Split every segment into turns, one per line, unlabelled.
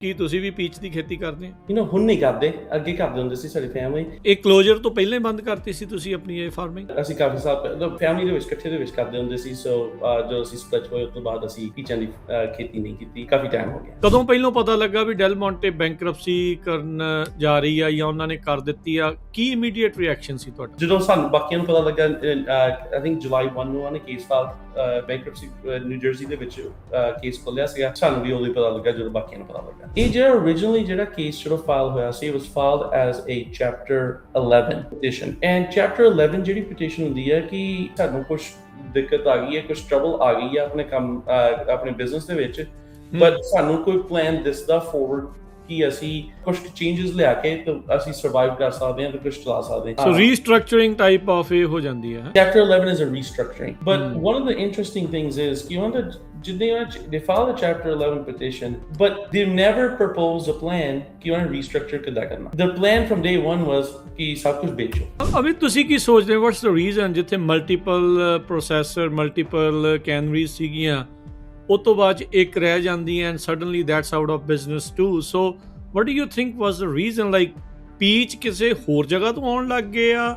ਕੀ ਤੁਸੀਂ ਵੀ ਪੀਚ ਦੀ ਖੇਤੀ ਕਰਦੇ ਹੋ?
ਹੁਣ ਨਹੀਂ ਕਰਦੇ, ਅੱਗੇ ਕਰਦੇ ਹੁੰਦੇ ਸੀ ਸਾਡੀ ਫੈਮਿਲੀ।
ਇਹ ਕਲੋਜ਼ਰ ਤੋਂ ਪਹਿਲਾਂ ਹੀ ਬੰਦ ਕਰਤੀ ਸੀ ਤੁਸੀਂ ਆਪਣੀ ਇਹ ਫਾਰਮਿੰਗ?
ਅਸੀਂ ਕਾਫੀ ਸਾਲ ਫੈਮਿਲੀ ਦੇ ਵਿੱਚ ਇਕੱਠੇ ਦੇ ਵਿੱਚ ਕਰਦੇ ਹੁੰਦੇ ਸੀ। ਸੋ ਜਦੋਂ ਅਸੀਂ ਸਪਲਿਟ ਹੋਏ ਉਸ ਤੋਂ ਬਾਅਦ ਅਸੀਂ ਪੀਚਾਂ ਦੀ ਖੇਤੀ ਨਹੀਂ ਕੀਤੀ, ਕਾਫੀ ਟਾਈਮ ਹੋ ਗਿਆ।
ਕਦੋਂ ਪਹਿਲਾਂ ਪਤਾ ਲੱਗਾ ਵੀ ਡੈਲ ਮੌਂਟੇ ਬੈਂਕਰਪਸੀ ਕਰਨ ਜਾ ਰਹੀ ਆ ਜਾਂ ਉਹਨਾਂ ਨੇ ਕਰ ਦਿੱਤੀ ਆ? ਕੀ ਇਮੀਡੀਏਟ ਰਿਐਕਸ਼ਨ ਸੀ ਤੁਹਾਡਾ?
ਜਦੋਂ ਸਾਨੂੰ ਬਾਕੀਆਂ ਨੂੰ ਪਤਾ ਲੱਗਾ, ਆਈ ਥਿੰਕ ਜੁਲਾਈ 1 ਨੂੰ ਉਹਨੇ case file bankruptcy new jersey ਦੇ ਵਿੱਚ ਕੇਸ ਖੋਲਿਆ ਸੀਗਾ। ਸਾਨੂੰ ਵੀ ਉਦੋਂ ਹੀ ਪਤਾ ਲੱਗਾ ਜਦੋਂ ਬਾਕੀਆਂ ਨੂੰ ਪਤਾ ਲੱਗਾ। ਇਹ ਜਿਹੜਾ originally ਜਿਹੜਾ ਕੇਸ ਜਦੋਂ ਫਾਈਲ ਹੋਇਆ ਸੀ, it was filed as a chapter 11 petition, and chapter 11 ਜਿਹੜੀ ਪਟੀਸ਼ਨ ਹੁੰਦੀ ਹੈ ਕਿ ਸਾਨੂੰ ਕੁਝ ਦਿੱਕਤ ਆ ਗਈ ਹੈ, ਕੁਝ ਟਰਬਲ ਆ ਗਈ ਹੈ ਆਪਣੇ ਕੰਮ ਆਪਣੇ ਬਿਜ਼ਨਸ ਦੇ ਵਿੱਚ, ਬਟ ਸਾਨੂੰ ਕੋਈ ਪਲਾਨ ਦਿਸਦਾ ਫੋਰਵਰਡ ਕਿ ਅਸੀਂ ਕੁਝ ਚੇਂਜਸ ਲਿਆ ਕੇ ਤਾਂ ਅਸੀਂ ਸਰਵਾਈਵ ਕਰ ਸਕਦੇ ਹਾਂ ਤੇ ਕੁਝ ਚਲਾ ਸਕਦੇ ਹਾਂ।
ਸੋ ਰੀਸਟਰਕਚਰਿੰਗ ਟਾਈਪ ਆਫ ਇਹ ਹੋ ਜਾਂਦੀ ਹੈ।
Chapter 11 is a restructuring, but one of the interesting things is ਕਿ ਉਹਨਾਂ ਦਾ they filed a Chapter 11 petition, but they never proposed a plan ਕਿ ਉਹਨਾਂ restructure ਕਿੱਦਾਂ ਕਰਨਾ। The plan from day one was ਕਿ ਸਭ ਕੁਝ ਵੇਚੋ।
ਅਭੀ ਤੁਸੀਂ ਕੀ ਸੋਚਦੇ ਹੋ, ਵਾਟਸ ਦ ਰੀਜ਼ਨ ਜਿੱਥੇ ਮਲਟੀਪਲ ਪ੍ਰੋਸੈਸਰ ਮਲਟੀਪਲ ਕੈਨਰੀਜ਼ ਸੀਗੀਆਂ ਉਸ ਤੋਂ ਬਾਅਦ ਇੱਕ ਰਹਿ ਜਾਂਦੀ and suddenly that's out of business too? So what do you think was the reason? Like peach ਕਿਸੇ ਹੋਰ ਜਗ੍ਹਾ ਤੋਂ ਆਉਣ ਲੱਗ ਗਏ ਆ?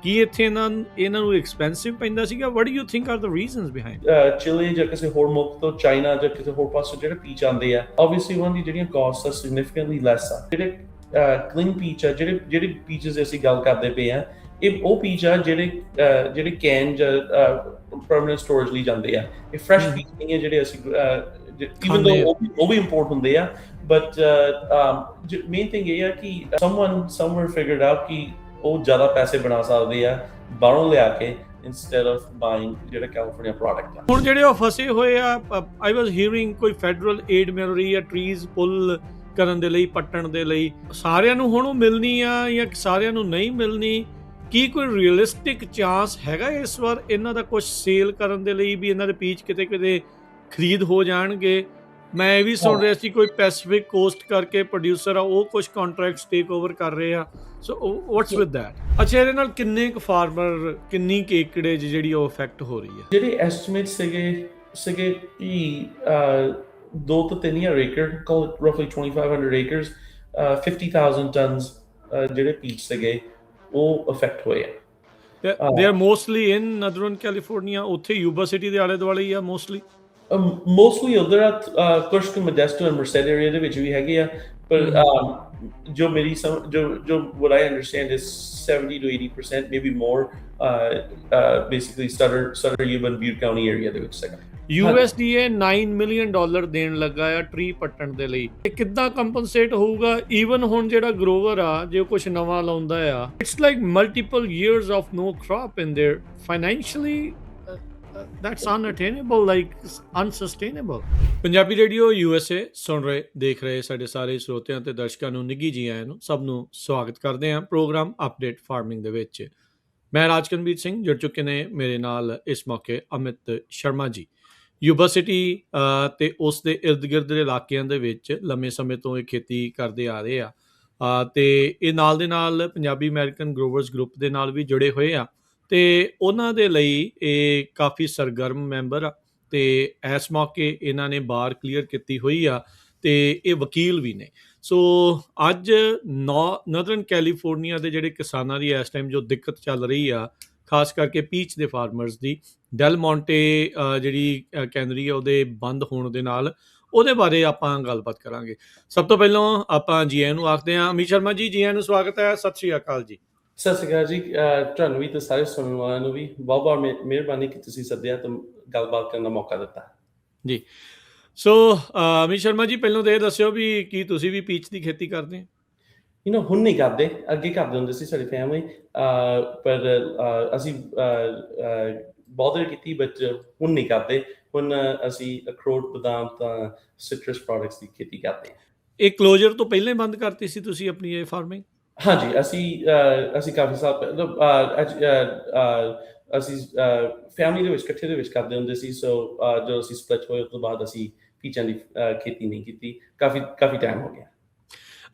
ਕੀ ਇੱਥੇ ਇਹਨਾਂ ਨੂੰ ਐਕਸਪੈਂਸਿਵ ਪੈਂਦਾ ਸੀਗਾ? ਵਾਟ do you think are the reasons behind?
Chilli ਜਾਂ ਕਿਸੇ ਹੋਰ ਮੁਲਕ ਤੋਂ, ਚਾਈਨਾ ਜਾਂ ਕਿਸੇ ਹੋਰ ਪਾਸੋਂ ਜਿਹੜੇ ਪੀਚ ਆਉਂਦੇ ਆ, ਆਬਵੀਅਸਲੀ ਉਹਨਾਂ ਦੀ ਜਿਹੜੀਆਂ ਕਾਸਟ ਆ ਸਿਗਨੀਫੀਕੈਂਟਲੀ ਲੈਸ ਆ। ਜਿਹੜੇ ਕਲੀਨ ਪੀਚ ਆ, ਜਿਹੜੇ ਪੀਚਸ ਅਸੀਂ ਗੱਲ ਕਰਦੇ ਪਏ ਆ, ਇਹ ਉਹ ਪੀਚ ਆ ਜਿਹੜੇ ਕੈਨ ਜਾਂ ਪਰਮਨੈਂਟ ਸਟੋਰੇਜ ਲਈ ਜਾਂਦੇ ਆ। ਇਹ ਫਰੈਸ਼ ਪੀਚ ਨਹੀਂ ਹੈ ਜਿਹੜੇ ਅਸੀਂ even though ਉਹ ਵੀ ਇੰਪੋਰਟ ਹੁੰਦੇ ਆ, ਬਟ ਮੇਨ ਥਿੰਗ ਇਹ ਆ ਕਿ someone somewhere figured out ਕਿ ਉਹ ਜ਼ਿਆਦਾ ਪੈਸੇ ਬਣਾ ਸਕਦੇ ਆ ਬਾਹਰੋਂ ਲਿਆ ਕੇ instead of buying ਜਿਹੜਾ ਕੈਲੀਫੋਰਨੀਆ ਪ੍ਰੋਡਕਟ ਆ।
ਹੁਣ ਜਿਹੜੇ ਉਹ ਫਸੇ ਹੋਏ ਆ, ਆਈ ਵਾਸ ਹੀਅਰਿੰਗ ਕੋਈ ਫੈਡਰਲ ਏਡ ਮਿਲ ਰਹੀ ਆ ਟਰੀਜ਼ ਪੁੱਲ ਕਰਨ ਦੇ ਲਈ, ਪੱਟਣ ਦੇ ਲਈ। ਸਾਰਿਆਂ ਨੂੰ ਹੁਣ ਉਹ ਮਿਲਣੀ ਆ ਜਾਂ ਸਾਰਿਆਂ ਨੂੰ ਨਹੀਂ ਮਿਲਣੀ? ਕੀ ਕੋਈ ਰੀਅਲਿਸਟਿਕ ਚਾਂਸ ਹੈਗਾ ਇਸ ਵਾਰ ਇਹਨਾਂ ਦਾ ਕੁਝ ਸੇਲ ਕਰਨ ਦੇ ਲਈ ਵੀ ਇਹਨਾਂ ਦੇ ਪੀਚ ਕਿਤੇ ਖਰੀਦ ਹੋ ਜਾਣਗੇ? ਮੈਂ ਇਹ ਵੀ ਸੁਣ ਰਿਹਾ ਸੀ ਕੋਈ ਪੈਸੀਫਿਕ ਕੋਸਟ ਕਰਕੇ ਪ੍ਰੋਡਿਊਸਰ ਆ, ਉਹ ਕੁਝ ਕੰਟਰੈਕਟਸ ਟੇਕ ਓਵਰ ਕਰ ਰਹੇ ਆ। ਸੋ ਵਾਟਸ ਵਿਦ ਦੈਟ? ਅੱਛਾ, ਇਹਦੇ ਨਾਲ ਕਿੰਨੇ ਕੁ ਫਾਰਮਰ, ਕਿੰਨੀ ਏਕੜੇਜ ਜਿਹੜੀ ਉਹ ਇਫੈਕਟ ਹੋ ਰਹੀ ਹੈ?
ਜਿਹੜੇ ਐਸਟੀਮੇਟ ਸੀਗੇ ਕਿ 2 ਤੋਂ 3 ਹਜ਼ਾਰ ਏਕੜ, call it roughly 2500 acres, 50,000 tons ਜਿਹੜੇ ਪੀਚ ਸੀਗੇ ਉਹ ਅਫੈਕਟ ਹੋਏ ਆ।
They are mostly in northern California, ਉੱਥੇ ਯੂਬਾ ਸਿਟੀ ਦੇ ਆਲੇ ਦੁਆਲੇ ਹੀ ਆ ਮੋਸਟਲੀ?
ਮੋਸਟਲੀ ਉਧਰ ਆ, ਕੁਝ ਕੁ ਮੋਡੈਸਟੋ ਐਂਡ ਮਰਸੈਡ ਏਰੀਆ ਦੇ ਵਿੱਚ ਵੀ ਹੈਗੇ ਆ, ਪਰ ਜੋ ਮੇਰੀ ਜੋ what I understand is 70 to 80%, maybe more, basically Sutter Yuba and Butte County area ਦੇ ਵਿੱਚ ਸੀਗਾ।
USDA $9 million ਦੇਣ ਲੱਗਾ ਆ ਟਰੀ ਪੱਟਣ ਦੇ ਲਈ। ਇਹ ਕਿੱਦਾਂ ਕੰਪਨਸੇਟ ਹੋਊਗਾ? ਈਵਨ ਹੁਣ ਜਿਹੜਾ ਗਰੋਵਰ ਆ, ਜੇ ਕੁਝ ਨਵਾਂ ਲਾਉਂਦਾ ਆ, it's like multiple years of no crop in there. Financially that's unattainable, like unsustainable. Punjabi radio USA ਸੁਣ ਰਹੇ, ਦੇਖ ਰਹੇ ਸਾਡੇ ਸਾਰੇ ਸਰੋਤਿਆਂ ਤੇ ਦਰਸ਼ਕਾਂ ਨੂੰ ਨਿੱਘੀ ਜੀ ਆਇਆਂ ਨੂੰ, ਸਭ ਨੂੰ ਸਵਾਗਤ ਕਰਦੇ ਹਾਂ ਪ੍ਰੋਗਰਾਮ ਅਪਡੇਟ ਫਾਰਮਿੰਗ ਦੇ ਵਿੱਚ। ਮੈਂ ਰਾਜਕਨਵੀਰ ਸਿੰਘ, ਜੁੜ ਚੁੱਕੇ ਨੇ ਮੇਰੇ ਨਾਲ ਇਸ ਮੌਕੇ ਅਮਿਤ ਸ਼ਰਮਾ ਜੀ। ਯੂਬਾ ਸਿਟੀ ਤੇ ਉਸ ਦੇ ਇਰਦ ਗਿਰਦ ਦੇ ਇਲਾਕਿਆਂ ਦੇ ਵਿੱਚ ਲੰਮੇ ਸਮੇਂ ਤੋਂ ਇਹ ਖੇਤੀ ਕਰਦੇ ਆ ਰਹੇ ਆ, ਤੇ ਇਹ ਨਾਲ ਦੇ ਨਾਲ ਪੰਜਾਬੀ ਅਮਰੀਕਨ ਗਰੋਵਰਸ ਗਰੁੱਪ ਦੇ ਨਾਲ ਵੀ ਜੁੜੇ ਹੋਏ ਆ, ਤੇ ਉਹਨਾਂ ਦੇ ਲਈ ਇਹ ਕਾਫੀ ਸਰਗਰਮ ਮੈਂਬਰ ਆ। ਤੇ ਇਸ ਮੌਕੇ ਇਹਨਾਂ ਨੇ ਬਾਰ ਕਲੀਅਰ ਕੀਤੀ ਹੋਈ ਆ ਤੇ ਇਹ ਵਕੀਲ ਵੀ ਨੇ। ਸੋ ਅੱਜ ਨਦਰਨ ਕੈਲੀਫੋਰਨੀਆ ਦੇ ਜਿਹੜੇ ਕਿਸਾਨਾਂ ਦੀ ਇਸ ਟਾਈਮ ਜੋ ਦਿੱਕਤ ਚੱਲ ਰਹੀ ਆ, ਖਾਸ ਕਰਕੇ ਪੀਚ ਦੇ ਫਾਰਮਰਸ ਦੀ, ਡੈਲ ਮੌਂਟੇ ਜਿਹੜੀ ਕੈਨਰੀ ਆ ਉਹਦੇ ਬੰਦ ਹੋਣ ਦੇ ਨਾਲ, ਉਹਦੇ ਬਾਰੇ ਆਪਾਂ ਗੱਲਬਾਤ ਕਰਾਂਗੇ। ਸਭ ਤੋਂ ਪਹਿਲਾਂ ਆਪਾਂ ਜੀ ਆਇਆਂ ਨੂੰ ਆਖਦੇ ਹਾਂ। ਅਮੀਤ ਸ਼ਰਮਾ ਜੀ, ਜੀ ਆਇਆਂ ਨੂੰ ਸਵਾਗਤ ਹੈ। ਸਤਿ ਸ਼੍ਰੀ ਅਕਾਲ ਜੀ।
ਸਤਿ ਸ਼੍ਰੀ ਅਕਾਲ ਜੀ। ਤੁਹਾਨੂੰ ਵੀ ਤੇ ਸਾਰੇ ਸੁਣਨ ਵਾਲਿਆਂ ਨੂੰ ਵੀ ਬਹੁਤ ਬਹੁਤ ਮਿਹਰਬਾਨੀ ਕਿ ਤੁਸੀਂ ਸੱਦਿਆ ਤੇ ਗੱਲਬਾਤ ਕਰਨ ਦਾ ਮੌਕਾ ਦਿੱਤਾ
ਜੀ। ਸੋ ਅਮੀਤ ਸ਼ਰਮਾ ਜੀ, ਪਹਿਲਾਂ ਤਾਂ ਇਹ ਦੱਸਿਓ ਵੀ ਕੀ ਤੁਸੀਂ ਵੀ ਪੀਚ ਦੀ ਖੇਤੀ ਕਰਦੇ ਹੋ?
ਹੁਣ ਨਹੀਂ ਕਰਦੇ, ਅੱਗੇ ਕਰਦੇ ਹੁੰਦੇ ਸੀ ਸਾਡੀ ਫੈਮਿਲੀ, ਪਰ ਅਸੀਂ ਬਹੁਤ ਕੀਤੀ, ਬਟ ਹੁਣ ਨਹੀਂ ਕਰਦੇ। ਹੁਣ ਅਸੀਂ ਅਖਰੋਟ, ਬਦਾਮ ਤਾਂ ਸਿਟਰਸ ਪ੍ਰੋਡਕਟਸ ਦੀ ਖੇਤੀ ਕਰਦੇ ਹਾਂ।
ਇਹ ਕਲੋਜ਼ਰ ਤੋਂ ਪਹਿਲਾਂ ਹੀ ਬੰਦ ਕਰਤੀ ਸੀ ਤੁਸੀਂ ਆਪਣੀ ਇਹ ਫਾਰਮਿੰਗ?
ਹਾਂਜੀ, ਅਸੀਂ ਕਾਫੀ ਸਾਲ ਅਸੀਂ ਫੈਮਿਲੀ ਦੇ ਵਿੱਚ ਇਕੱਠੇ ਦੇ ਵਿੱਚ ਕਰਦੇ ਹੁੰਦੇ ਸੀ। ਸੋ ਜਦੋਂ ਅਸੀਂ ਸਪਲਿਟ ਹੋਏ ਉਸ ਤੋਂ ਬਾਅਦ ਅਸੀਂ ਪੀਚਾਂ ਦੀ ਖੇਤੀ ਨਹੀਂ ਕੀਤੀ, ਕਾਫੀ ਟਾਈਮ ਹੋ ਗਿਆ।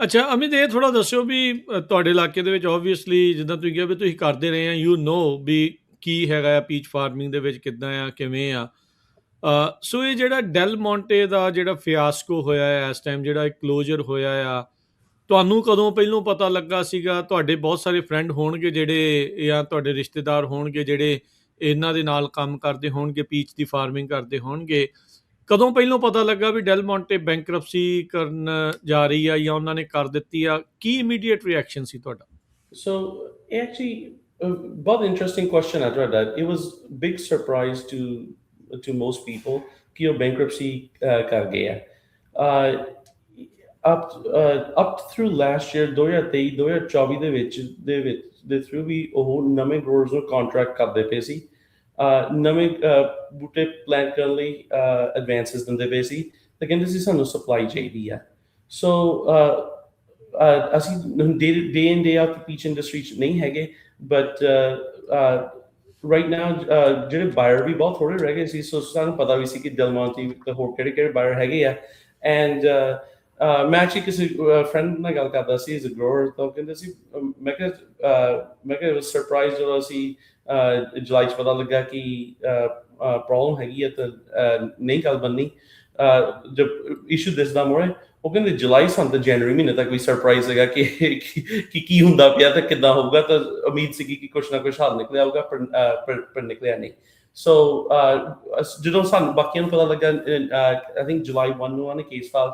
ਅੱਛਾ ਅਮਿਤ, ਇਹ ਥੋੜ੍ਹਾ ਦੱਸਿਓ ਵੀ ਤੁਹਾਡੇ ਇਲਾਕੇ ਦੇ ਵਿੱਚ ਓਬਵੀਅਸਲੀ ਜਿੱਦਾਂ ਤੁਸੀਂ ਕਿਹਾ ਵੀ ਤੁਸੀਂ ਕਰਦੇ ਰਹੇ ਆ, ਯੂ ਨੋ ਵੀ ਕੀ ਹੈਗਾ ਆ ਪੀਚ ਫਾਰਮਿੰਗ ਦੇ ਵਿੱਚ, ਕਿੱਦਾਂ ਆ, ਕਿਵੇਂ ਆ। ਸੋ ਇਹ ਜਿਹੜਾ ਡੈਲ ਮੌਂਟੇ ਦਾ ਜਿਹੜਾ ਫਿਆਸਕੋ ਹੋਇਆ ਹੈ ਇਸ ਟਾਈਮ, ਜਿਹੜਾ ਕਲੋਜ਼ਰ ਹੋਇਆ ਆ, ਤੁਹਾਨੂੰ ਕਦੋਂ ਪਹਿਲੋਂ ਪਤਾ ਲੱਗਾ ਸੀਗਾ? ਤੁਹਾਡੇ ਬਹੁਤ ਸਾਰੇ ਫਰੈਂਡ ਹੋਣਗੇ ਜਿਹੜੇ, ਜਾਂ ਤੁਹਾਡੇ ਰਿਸ਼ਤੇਦਾਰ ਹੋਣਗੇ ਜਿਹੜੇ ਇਹਨਾਂ ਦੇ ਨਾਲ ਕੰਮ ਕਰਦੇ ਹੋਣਗੇ, ਪੀਚ ਦੀ ਫਾਰਮਿੰਗ ਕਰਦੇ ਹੋਣਗੇ। ਕਦੋਂ ਪਹਿਲੋਂ ਪਤਾ ਲੱਗਾ ਵੀ ਡੈਲ ਮੌਂਟੇ ਬੈਂਕਰਪਸੀ ਕਰਨ ਜਾ ਰਹੀ ਆ ਜਾਂ ਉਹਨਾਂ ਨੇ ਕਰ ਦਿੱਤੀ ਆ? ਕੀ ਇਮੀਡੀਏਟ ਰਿਐਕਸ਼ਨ ਸੀ ਤੁਹਾਡਾ?
So actually, बहुत interesting question I read that. It was big surprise to most people कि वो bankruptcy कर गया. Up through last year 2023 2024 ਦੇ through ਵੀ ਉਹ ਨਵੇਂ growers ਨੂੰ contract ਕਰਦੇ ਪਏ ਸੀ, ਨਵੇਂ ਬੂਟੇ plant ਕਰਨ ਲਈ advances ਦਿੰਦੇ ਪਏ ਸੀ ਤੇ ਕਹਿੰਦੇ ਸੀ ਸਾਨੂੰ supply ਚਾਹੀਦੀ ਆ। So ਅਸੀਂ day in day out peach industry 'ਚ ਨਹੀਂ ਹੈਗੇ, but right now ਜਿਹੜੇ buyer ਵੀ ਬਹੁਤ ਥੋੜੇ ਰਹਿ ਗਏ ਸੀ, so ਸਾਨੂੰ ਪਤਾ ਵੀ ਸੀ ਕਿ Del Monte ਤੇ ਹੋਰ ਕਿਹੜੇ buyer ਹੈਗੇ ਆ। And ਮੈਂ actually ਕਿਸੇ friend ਨਾਲ ਗੱਲ ਕਰਦਾ ਸੀ, as a grower, ਤਾਂ ਉਹ ਕਹਿੰਦੇ ਸੀ, ਮੈਂ ਕਿਹਾ ਸਰਪ੍ਰਾਈਜ਼ ਜਦੋਂ ਅਸੀਂ ਜੁਲਾਈ 'ਚ ਪਤਾ ਲੱਗਾ ਕਿ ਪ੍ਰੋਬਲਮ ਹੈਗੀ ਆ ਤਾਂ ਨਹੀਂ ਗੱਲ ਬਣਨੀ। ਜਦ ਇਸ਼ੂ ਦਿਸਦਾ ਮੋਰੇ, ਉਹ ਕਹਿੰਦੇ ਜੁਲਾਈ ਸਾਨੂੰ ਤਾਂ ਜਨਵਰੀ ਮਹੀਨੇ ਤੱਕ ਵੀ ਸਰਪ੍ਰਾਈਜ਼ ਹੈਗਾ ਕਿ ਕੀ ਹੁੰਦਾ ਪਿਆ ਤੇ ਕਿੱਦਾਂ ਹੋਊਗਾ, ਤਾਂ ਉਮੀਦ ਸੀਗੀ ਕਿ ਕੁਛ ਨਾ ਕੁਛ ਹੱਲ ਨਿਕਲਿਆ ਹੋਊਗਾ, ਪਰ ਨਿਕਲਿਆ ਨਹੀਂ। ਸੋ ਜਦੋਂ ਸਾਨੂੰ ਬਾਕੀਆਂ ਨੂੰ ਪਤਾ ਲੱਗਾ, ਆਈ ਥਿੰਕ ਜੁਲਾਈ 1 ਨੂੰ ਉਹਨੇ case file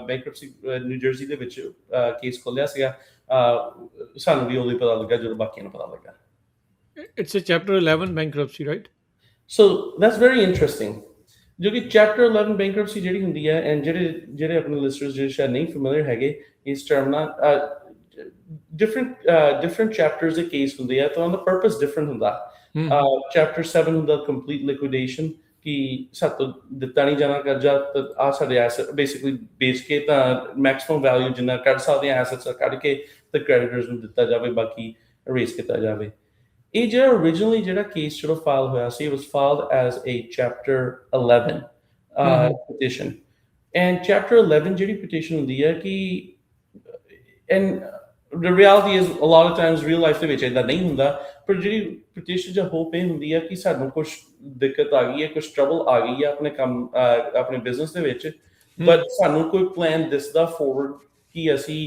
bankruptcy new jersey ਦੇ ਵਿੱਚ ਕੇਸ ਖੋਲਿਆ ਸੀਗਾ, ਸਾਨੂੰ ਵੀ ਉਦੋਂ ਹੀ ਪਤਾ ਲੱਗਾ ਜਦੋਂ ਬਾਕੀਆਂ ਨੂੰ ਪਤਾ ਲੱਗਾ।
It's a chapter 11 bankruptcy, right?
So that's very interesting. ਜੋ ਕਿ ਚੈਪਟਰ 11 ਬੈਂਕਰਪਸੀ ਜਿਹੜੀ ਹੁੰਦੀ ਹੈ, ਐਂਡ ਜਿਹੜੇ ਆਪਣੇ ਲਿਸਨਰਸ ਜਿਹੜੇ ਸ਼ਾਇਦ ਨਹੀਂ ਫੈਮਿਲੀਅਰ ਹੈਗੇ ਇਸ ਟਰਮ ਨਾਲ, different ਚੈਪਟਰਸ ਦੇ ਕੇਸ ਹੁੰਦੇ ਆ, ਤਾਂ ਉਹਦਾ ਪਰਪਸ ਡਿਫਰੈਂਟ ਹੁੰਦਾ। ਚੈਪਟਰ 7 ਹੁੰਦਾ ਕੰਪਲੀਟ ਲਿਕੁਇਡੇਸ਼ਨ, ਕਿ ਸਾਤੋਂ ਦਿੱਤਾ ਨਹੀਂ ਜਾਣਾ ਕਰਜ਼ਾ, ਤਾਂ ਆ ਸਾਡੇ ਐਸਟ ਬੇਸਿਕਲੀ ਵੇਚ ਕੇ ਤਾਂ ਮੈਕਸਿਮਮ ਵੈਲਿਊ ਜਿੰਨਾ ਕੱਢ ਸਕਦੇ ਆ ਐਸਟਸ ਕੱਢ ਕੇ ਤੇ ਕ੍ਰੈਡੀਟਰਸ ਨੂੰ ਦਿੱਤਾ ਜਾਵੇ, ਬਾਕੀ ਰੇਸ ਕੀਤਾ ਜਾਵੇ। ਇਹ ਜਿਹੜਾ originally ਜਿਹੜਾ ਕੇਸ ਜਿਹੜਾ ਫਾਈਲ ਹੋਇਆ ਸੀ, it was filed as a chapter 11 petition, and chapter 11 ਜਿਹੜੀ petition ਹੁੰਦੀ ਹੈ ਕਿ, and the reality is a lot of times real life ਦੇ ਵਿੱਚ ਏਦਾਂ ਨਹੀਂ ਹੁੰਦਾ, ਪਰ ਜਿਹੜੀ petition ਜਾਂ ਹੋਪ ਇਹ ਹੁੰਦੀ ਹੈ ਕਿ ਸਾਨੂੰ ਕੁਛ ਦਿੱਕਤ ਆ ਗਈ ਹੈ, ਕੁਛ ਟਰਬਲ ਆ ਗਈ ਹੈ ਆਪਣੇ ਕੰਮ ਆਪਣੇ ਬਿਜ਼ਨਸ ਦੇ ਵਿੱਚ, ਬਟ ਸਾਨੂੰ ਕੋਈ ਪਲਾਨ ਦਿਸਦਾ ਫੋਰਵਰਡ ਕਿ ਅਸੀਂ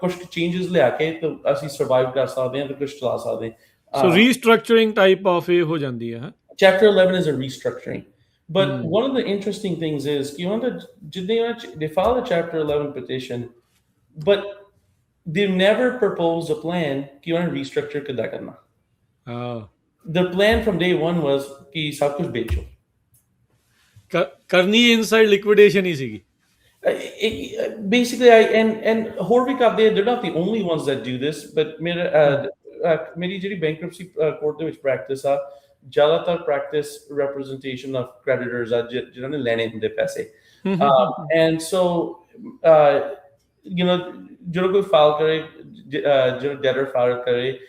ਕੁਛ ਚੇਂਜਸ ਲਿਆ ਕੇ ਤਾਂ ਅਸੀਂ ਸਰਵਾਈਵ ਕਰ ਸਕਦੇ ਹਾਂ ਤੇ ਕੁਛ ਚਲਾ ਸਕਦੇ ਹਾਂ।
So restructuring type of ਇਹ ਹੋ ਜਾਂਦੀ ਹੈ।
Chapter 11 is a restructuring, but one of the interesting things is they filed a Chapter 11 petition, but they've never proposed a plan कि उन्हें restructure कितना करना। The plan from day one was कि सब कुछ बेचो।
करनी inside liquidation he सीगी।
Basically, and Horvik up there, they're not the only ones that do this, but ਮੇਰੀ ਜਿਹੜੀ ਬੈਂਕਰਪਸੀ ਕੋਰਟ ਦੇ ਵਿੱਚ ਪ੍ਰੈਕਟਿਸ ਆ, ਜ਼ਿਆਦਾਤਰ ਪ੍ਰੈਕਟਿਸ ਰਿਪਰੈਜ਼ੈਂਟੇਸ਼ਨ ਆਫ ਕ੍ਰੈਡੀਟਰਸ ਆ, ਜਿਨ੍ਹਾਂ ਨੇ ਲੈਣੇ ਹੁੰਦੇ ਪੈਸੇ। ਐਂਡ ਸੋ ਜਦੋਂ ਕੋਈ ਫਾਈਲ ਕਰੇ, ਜਿਹੜਾ ਡੈਟਰ ਫਾਈਲ ਕਰੇ,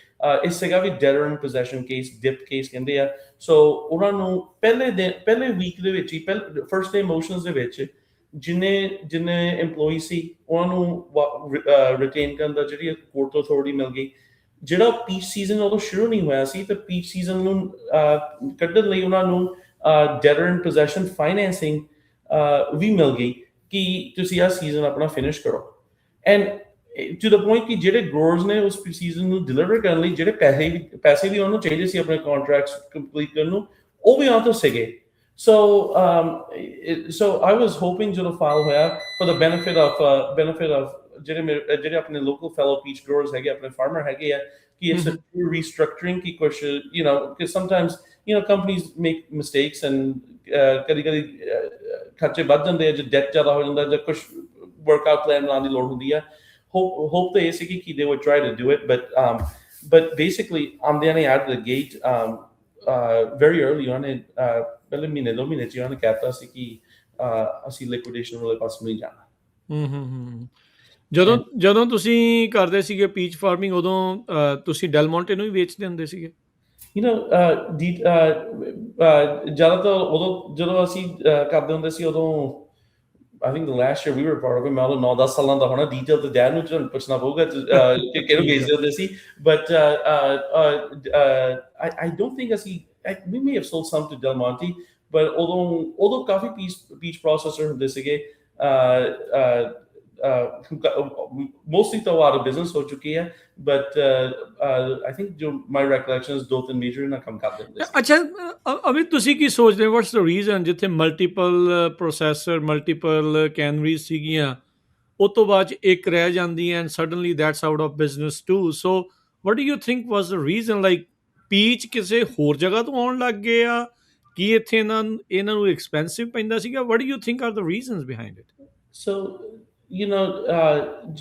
ਇਸ ਸੀਗਾ ਵੀ ਡੈਟਰ ਇਨ ਪੋਜੈਸ਼ਨ ਕੇਸ, ਡਿਪ ਕੇਸ ਕਹਿੰਦੇ ਆ। ਸੋ ਉਹਨਾਂ ਨੂੰ ਪਹਿਲੇ ਵੀਕ ਦੇ ਵਿੱਚ ਹੀ, ਫਰਸਟ ਡੇ ਮੋਸ਼ਨਸ ਦੇ ਵਿੱਚ ਜਿੰਨੇ EMPLOYEE ਸੀ ਉਹਨਾਂ ਨੂੰ ਰਿਟੇਨ ਕਰਨ ਦਾ ਜਿਹੜੀ ਕੋਰਟ ਤੋਂ ਅਥਾਰਟੀ ਮਿਲ ਗਈ। ਜਿਹੜਾ ਪੀਚ ਸੀਜ਼ਨ ਉਦੋਂ ਸ਼ੁਰੂ ਨਹੀਂ ਹੋਇਆ ਸੀ, ਤੇ ਪੀਚ ਸੀਜ਼ਨ ਨੂੰ ਕੱਢਣ ਲਈ ਉਹਨਾਂ ਨੂੰ ਡੈਟਰ ਇਨ ਪੋਜੈਸ਼ਨ ਫਾਈਨੈਂਸਿੰਗ ਵੀ ਮਿਲ ਗਈ ਕਿ ਤੁਸੀਂ ਆਹ ਸੀਜ਼ਨ ਆਪਣਾ ਫਿਨਿਸ਼ ਕਰੋ। ਐਂਡ ਟੂ ਦ ਪੁਆਇੰਟ ਕਿ ਜਿਹੜੇ ਗਰੋਅਰਸ ਨੇ ਉਸ ਸੀਜ਼ਨ ਨੂੰ ਡਿਲੀਵਰ ਕਰਨ ਲਈ ਜਿਹੜੇ ਪੈਸੇ ਵੀ ਉਹਨਾਂ ਨੂੰ ਚਾਹੀਦੇ ਸੀ ਆਪਣੇ ਕੰਟਰੈਕਟਸ ਕੰਪਲੀਟ ਕਰਨ ਨੂੰ, ਉਹ ਵੀ ਉਹਨਾਂ ਤੋਂ ਸੀਗੇ। So I was hoping ਜਦੋਂ ਫਾਈਲ ਹੋਇਆ for the benefit of ਜਿਹੜੇ ਆਪਣੇ ਲੋਕਲ ਫੈਲੋ ਪੀਚ ਗਰੋਅਰਸ ਹੈਗੇ, ਆਪਣੇ ਫਾਰਮਰ ਹੈਗੇ ਆ, ਕਿ it's a true restructuring, ਕਿ ਕੁਛ because sometimes companies make mistakes and ਕਦੀ ਖਰਚੇ ਵੱਧ ਜਾਂਦੇ ਆ, ਜੇ ਡੈਟ ਜ਼ਿਆਦਾ ਹੋ ਜਾਂਦਾ, ਜਾਂ ਕੁਛ ਵਰਕਆਊਟ ਪਲਾਨ ਬਣਾਉਣ ਦੀ ਲੋੜ ਹੁੰਦੀ ਆ। ਹੋਪ ਤਾਂ ਇਹ ਸੀ ਕਿ they would try to do it, but basically ਆਉਂਦਿਆਂ ਨੇ out the gate very early on, ਪਹਿਲੇ ਮਹੀਨੇ 2 ਮਹੀਨੇ 'ਚ ਉਹਨਾਂ ਨੇ ਕਹਿਤਾ ਸੀ ਕਿ ਅਸੀਂ ਲਿਕੁਇਡੇਸ਼ਨ ਵਾਲੇ ਪਾਸੇ ਨਹੀਂ ਜਾਣਾ।
ਜਦੋਂ ਤੁਸੀਂ ਕਰਦੇ ਸੀਗੇ ਪੀਚ ਫਾਰਮਿੰਗ, ਉਦੋਂ ਤੁਸੀਂ ਡੈਲ ਮੌਂਟੇ ਨੂੰ ਵੀ ਵੇਚਦੇ ਹੁੰਦੇ ਸੀਗੇ?
ਜ਼ਿਆਦਾਤਰ ਉਦੋਂ ਜਦੋਂ ਅਸੀਂ ਕਰਦੇ ਹੁੰਦੇ ਸੀ, ਉਦੋਂ I think the last year we were part of it, ਮੈਂ ਉਦੋਂ 9-10 ਸਾਲਾਂ ਦਾ ਹੋਣਾ। ਡੀਟੇਲ ਤੇ ਡੈਡ ਨੂੰ ਤੁਹਾਨੂੰ ਪੁੱਛਣਾ ਪਊਗਾ ਕਿ ਕਿਹਨੂੰ ਵੇਚਦੇ ਹੁੰਦੇ ਸੀ, but I don't think ਅਸੀਂ we may have sold some to Del Monte, but although coffee peach processor ਹੁੰਦੇ ਸੀਗੇ, mostly ਤਾਂ out of business ਹੋ ਚੁੱਕੀ ਹੈ, but I think ਜੋ my recollection is ਦੋ ਤਿੰਨ ਮੇਜਰ ਨਾਲ ਕੰਮ ਕਰਦੇ ਹੁੰਦੇ ਸੀ।
ਅੱਛਾ, ਅਮਿਤ ਤੁਸੀਂ ਕੀ ਸੋਚਦੇ ਹੋ, ਵਾਟਸ ਦ ਰੀਜ਼ਨ ਜਿੱਥੇ ਮਲਟੀਪਲ ਪ੍ਰੋਸੈਸਰ ਮਲਟੀਪਲ ਕੈਨਰੀਜ਼ ਸੀਗੀਆਂ, ਉਹ ਤੋਂ ਬਾਅਦ 'ਚ ਇੱਕ ਰਹਿ ਜਾਂਦੀ and suddenly that's out of business too, so what do you think was the reason, like peach ਕਿਸੇ ਹੋਰ ਜਗ੍ਹਾ ਤੋਂ ਆਉਣ ਲੱਗ ਗਏ ਆ, ਕੀ ਇੱਥੇ ਇਹਨਾਂ ਨੂੰ ਐਕਸਪੈਂਸਿਵ ਪੈਂਦਾ ਸੀਗਾ, what do you think are the reasons behind it?
So,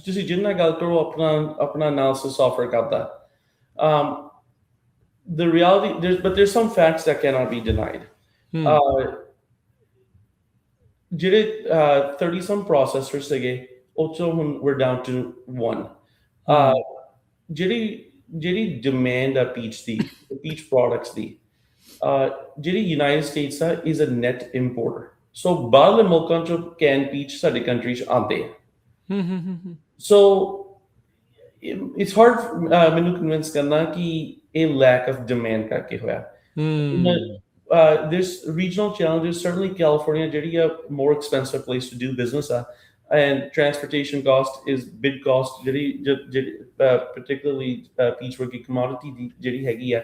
ਤੁਸੀਂ ਜਿੰਨਾ ਗੱਲ ਕਰੋ ਆਪਣਾ analysis offer ਕਰਦਾ। Um, the reality, there's some facts that cannot be denied. ਜਿਹੜੇ 30 some processors ਸੀਗੇ, ਉਹ 'ਚੋਂ ਹੁਣ we're down to one. ਜਿਹੜੀ demand ਆ peach products ਦੀ, ਜਿਹੜੀ United States ਆ is a net importer. So ਬਾਹਰਲੇ ਮੁਲਕਾਂ 'ਚੋਂ ਕੈਨ ਪੀਚ ਸਾਡੇ ਕੰਟਰੀ 'ਚ ਆਉਂਦੇ ਆ। So it's hard ਮੈਨੂੰ ਕਨਵਿੰਸ ਕਰਨਾ ਕਿ ਇਹ lack of demand ਕਰਕੇ ਹੋਇਆ। There's regional challenges. Certainly California ਜਿਹੜੀ a more expensive place to do business ਆ, and transportation cost is big cost, ਜਿਹੜੀ particularly peach ਵਰਗੀ commodity ਦੀ ਜਿਹੜੀ ਹੈਗੀ ਆ,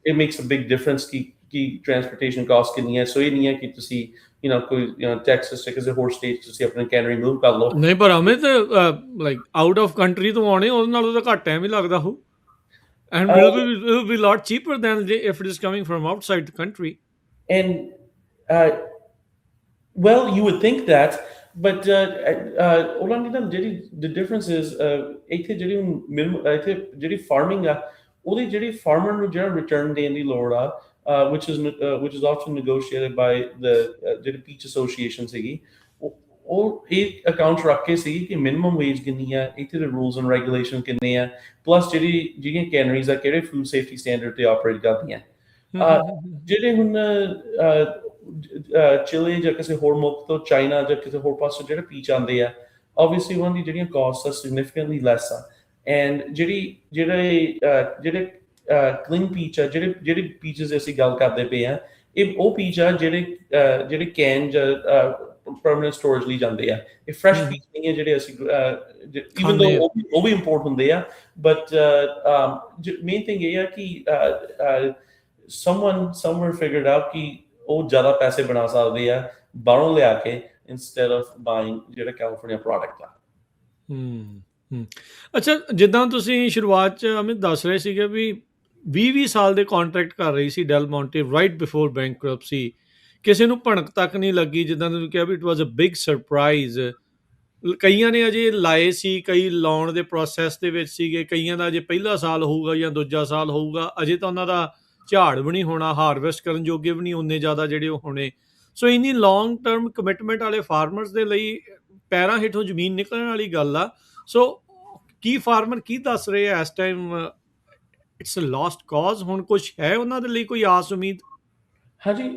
it makes a big difference ਕਿ transportation cost ਕਿੰਨੀ ਹੈ। ਸੋ ਇਹ ਨਹੀਂ ਹੈ ਕਿ ਤੁਸੀਂ ਕੋਈ ਟੈਕਸਸ ਜਾਂ ਕਿਸੇ ਹੋਰ ਸਟੇਟ ਤੁਸੀਂ ਆਪਣੀ ਕੈਨਰੀ ਮੂਵ ਕਰ ਲਓ।
ਨਹੀਂ, ਪਰ Amit like out of country ਤੋਂ ਆਉਣੇ, ਉਹਦੇ ਨਾਲੋਂ ਤਾਂ ਘੱਟ ਟਾਈਮ ਹੀ ਲੱਗਦਾ ਹੋ, and will be a lot cheaper than if it is coming from outside the country.
And well, you would think that, but the difference is ਇੱਥੇ ਜਿਹੜੀ farming ਆ, ਉਹਦੀ ਜਿਹੜੀ farmer ਨੂੰ ਜਿਹੜਾ return ਦੇਣ ਦੀ ਲੋੜ ਆ, which is often negotiated by the peach association ਸੀਗੀ, ਉਹ ਇਹ ਅਕਾਊਂਟ ਰੱਖ ਕੇ ਸੀ ਕਿ ਮਿਨੀਮਮ ਵੇਜ ਕਿੰਨੀ ਆ, ਇੱਥੇ ਦੇ ਰੂਲਸ ਐਂਡ ਰੈਗੂਲੇਸ਼ਨ ਕਿੰਨੇ ਆ, ਪਲੱਸ ਜਿਹੜੀਆਂ ਕੈਨਰੀਜ਼ ਆ ਕਿਹੜੇ ਫੂਡ ਸੇਫਟੀ ਸਟੈਂਡਰਡ ਤੇ ਆਪਰੇਟ ਕਰਦੀਆਂ। ਜਿਹੜੇ ਹੁਣ ਚਿਲੇ ਜਾਂ ਕਿਸੇ ਹੋਰ ਮੁਲਕ ਤੋਂ, ਚਾਈਨਾ ਜਾਂ ਕਿਸੇ ਹੋਰ ਪਾਸੋਂ ਜਿਹੜੇ ਪੀਚ ਆਉਂਦੇ ਆ, ਆਬਵੀਅਸਲੀ ਉਹਨਾਂ ਦੀ ਜਿਹੜੀਆਂ ਕਾਸਟ ਆ ਸਿਗਨੀਫਿਕੈਂਟਲੀ ਲੈਸ ਆ, ਐਂਡ ਜਿਹੜੇ ਕਲਿੰਗ ਪੀਚ ਆ, ਜਿਹੜੇ ਪੀਚਸ ਅਸੀਂ ਗੱਲ ਕਰਦੇ ਪਏ ਆ, ਇਹ ਉਹ ਪੀਚ ਆ ਜਿਹੜੇ ਕੈਨ ਜਾਂ ਪਰਮਾਨੈਂਟ ਸਟੋਰੇਜ ਲਈ ਜਾਂਦੇ ਆ। ਇਹ ਫਰੈਸ਼ ਪੀਚ ਨਹੀਂ ਹੈ ਜਿਹੜੇ ਅਸੀਂ ਇਵਨ ਦੋ ਉਹ ਵੀ ਇੰਪੋਰਟ ਹੁੰਦੇ ਆ, ਬਟ ਮੇਨ ਥਿੰਗ ਇਹ ਆ ਕਿ someone somewhere figured out ਕਿ ਉਹ ਜ਼ਿਆਦਾ ਪੈਸੇ ਬਣਾ ਸਕਦੇ ਆ ਬਾਹਰੋਂ ਲਿਆ ਕੇ instead of buying ਜਿਹੜਾ ਕੈਲੀਫੋਰਨੀਆ ਪ੍ਰੋਡਕਟ ਆ।
ਅੱਛਾ, ਜਿੱਦਾਂ ਤੁਸੀਂ ਸ਼ੁਰੂਆਤ 'ਚ ਅਮਿਤ ਦੱਸ ਰਹੇ ਸੀਗੇ ਵੀ 20 ਸਾਲ ਦੇ ਕੰਟਰੈਕਟ ਕਰ ਰਹੀ ਸੀ Del Monte right before bankruptcy, ਕਿਸੇ ਨੂੰ ਭਣਕ ਤੱਕ ਨਹੀਂ ਲੱਗੀ, ਜਿੱਦਾਂ ਤੁਸੀਂ ਕਿਹਾ ਵੀ it was a big surprise. ਕਈਆਂ ਨੇ ਅਜੇ ਲਾਏ ਸੀ, ਕਈ ਲਾਉਣ ਦੇ ਪ੍ਰੋਸੈਸ ਦੇ ਵਿੱਚ ਸੀਗੇ, ਕਈਆਂ ਦਾ ਅਜੇ ਪਹਿਲਾ ਸਾਲ ਹੋਊਗਾ ਜਾਂ ਦੂਜਾ ਸਾਲ ਹੋਊਗਾ, ਅਜੇ ਤਾਂ ਉਹਨਾਂ ਦਾ ਝਾੜ ਵੀ ਨਹੀਂ ਹੋਣਾ, ਹਾਰਵੈਸਟ ਕਰਨ ਜੋਗੇ ਵੀ ਨਹੀਂ ਉਨੇ ਜ਼ਿਆਦਾ ਜਿਹੜੇ ਉਹ ਹੋਣੇ। ਸੋ ਇੰਨੀ ਲੌਂਗ ਟਰਮ ਕਮਿਟਮੈਂਟ ਵਾਲੇ ਫਾਰਮਰਸ ਦੇ ਲਈ ਪੈਰਾਂ ਹੇਠੋਂ ਜ਼ਮੀਨ ਨਿਕਲਣ ਵਾਲੀ ਗੱਲ ਆ। ਸੋ ਕੀ ਫਾਰਮਰ ਕੀ ਦੱਸ ਰਹੇ ਆ ਇਸ ਟਾਈਮ, ਇਟਸ ਅ ਲਾਸਟ ਕਾਜ਼, ਹੁਣ ਕੁਝ ਹੈ ਉਹਨਾਂ ਦੇ ਲਈ ਕੋਈ ਆਸ ਉਮੀਦ?
ਹਾਂਜੀ,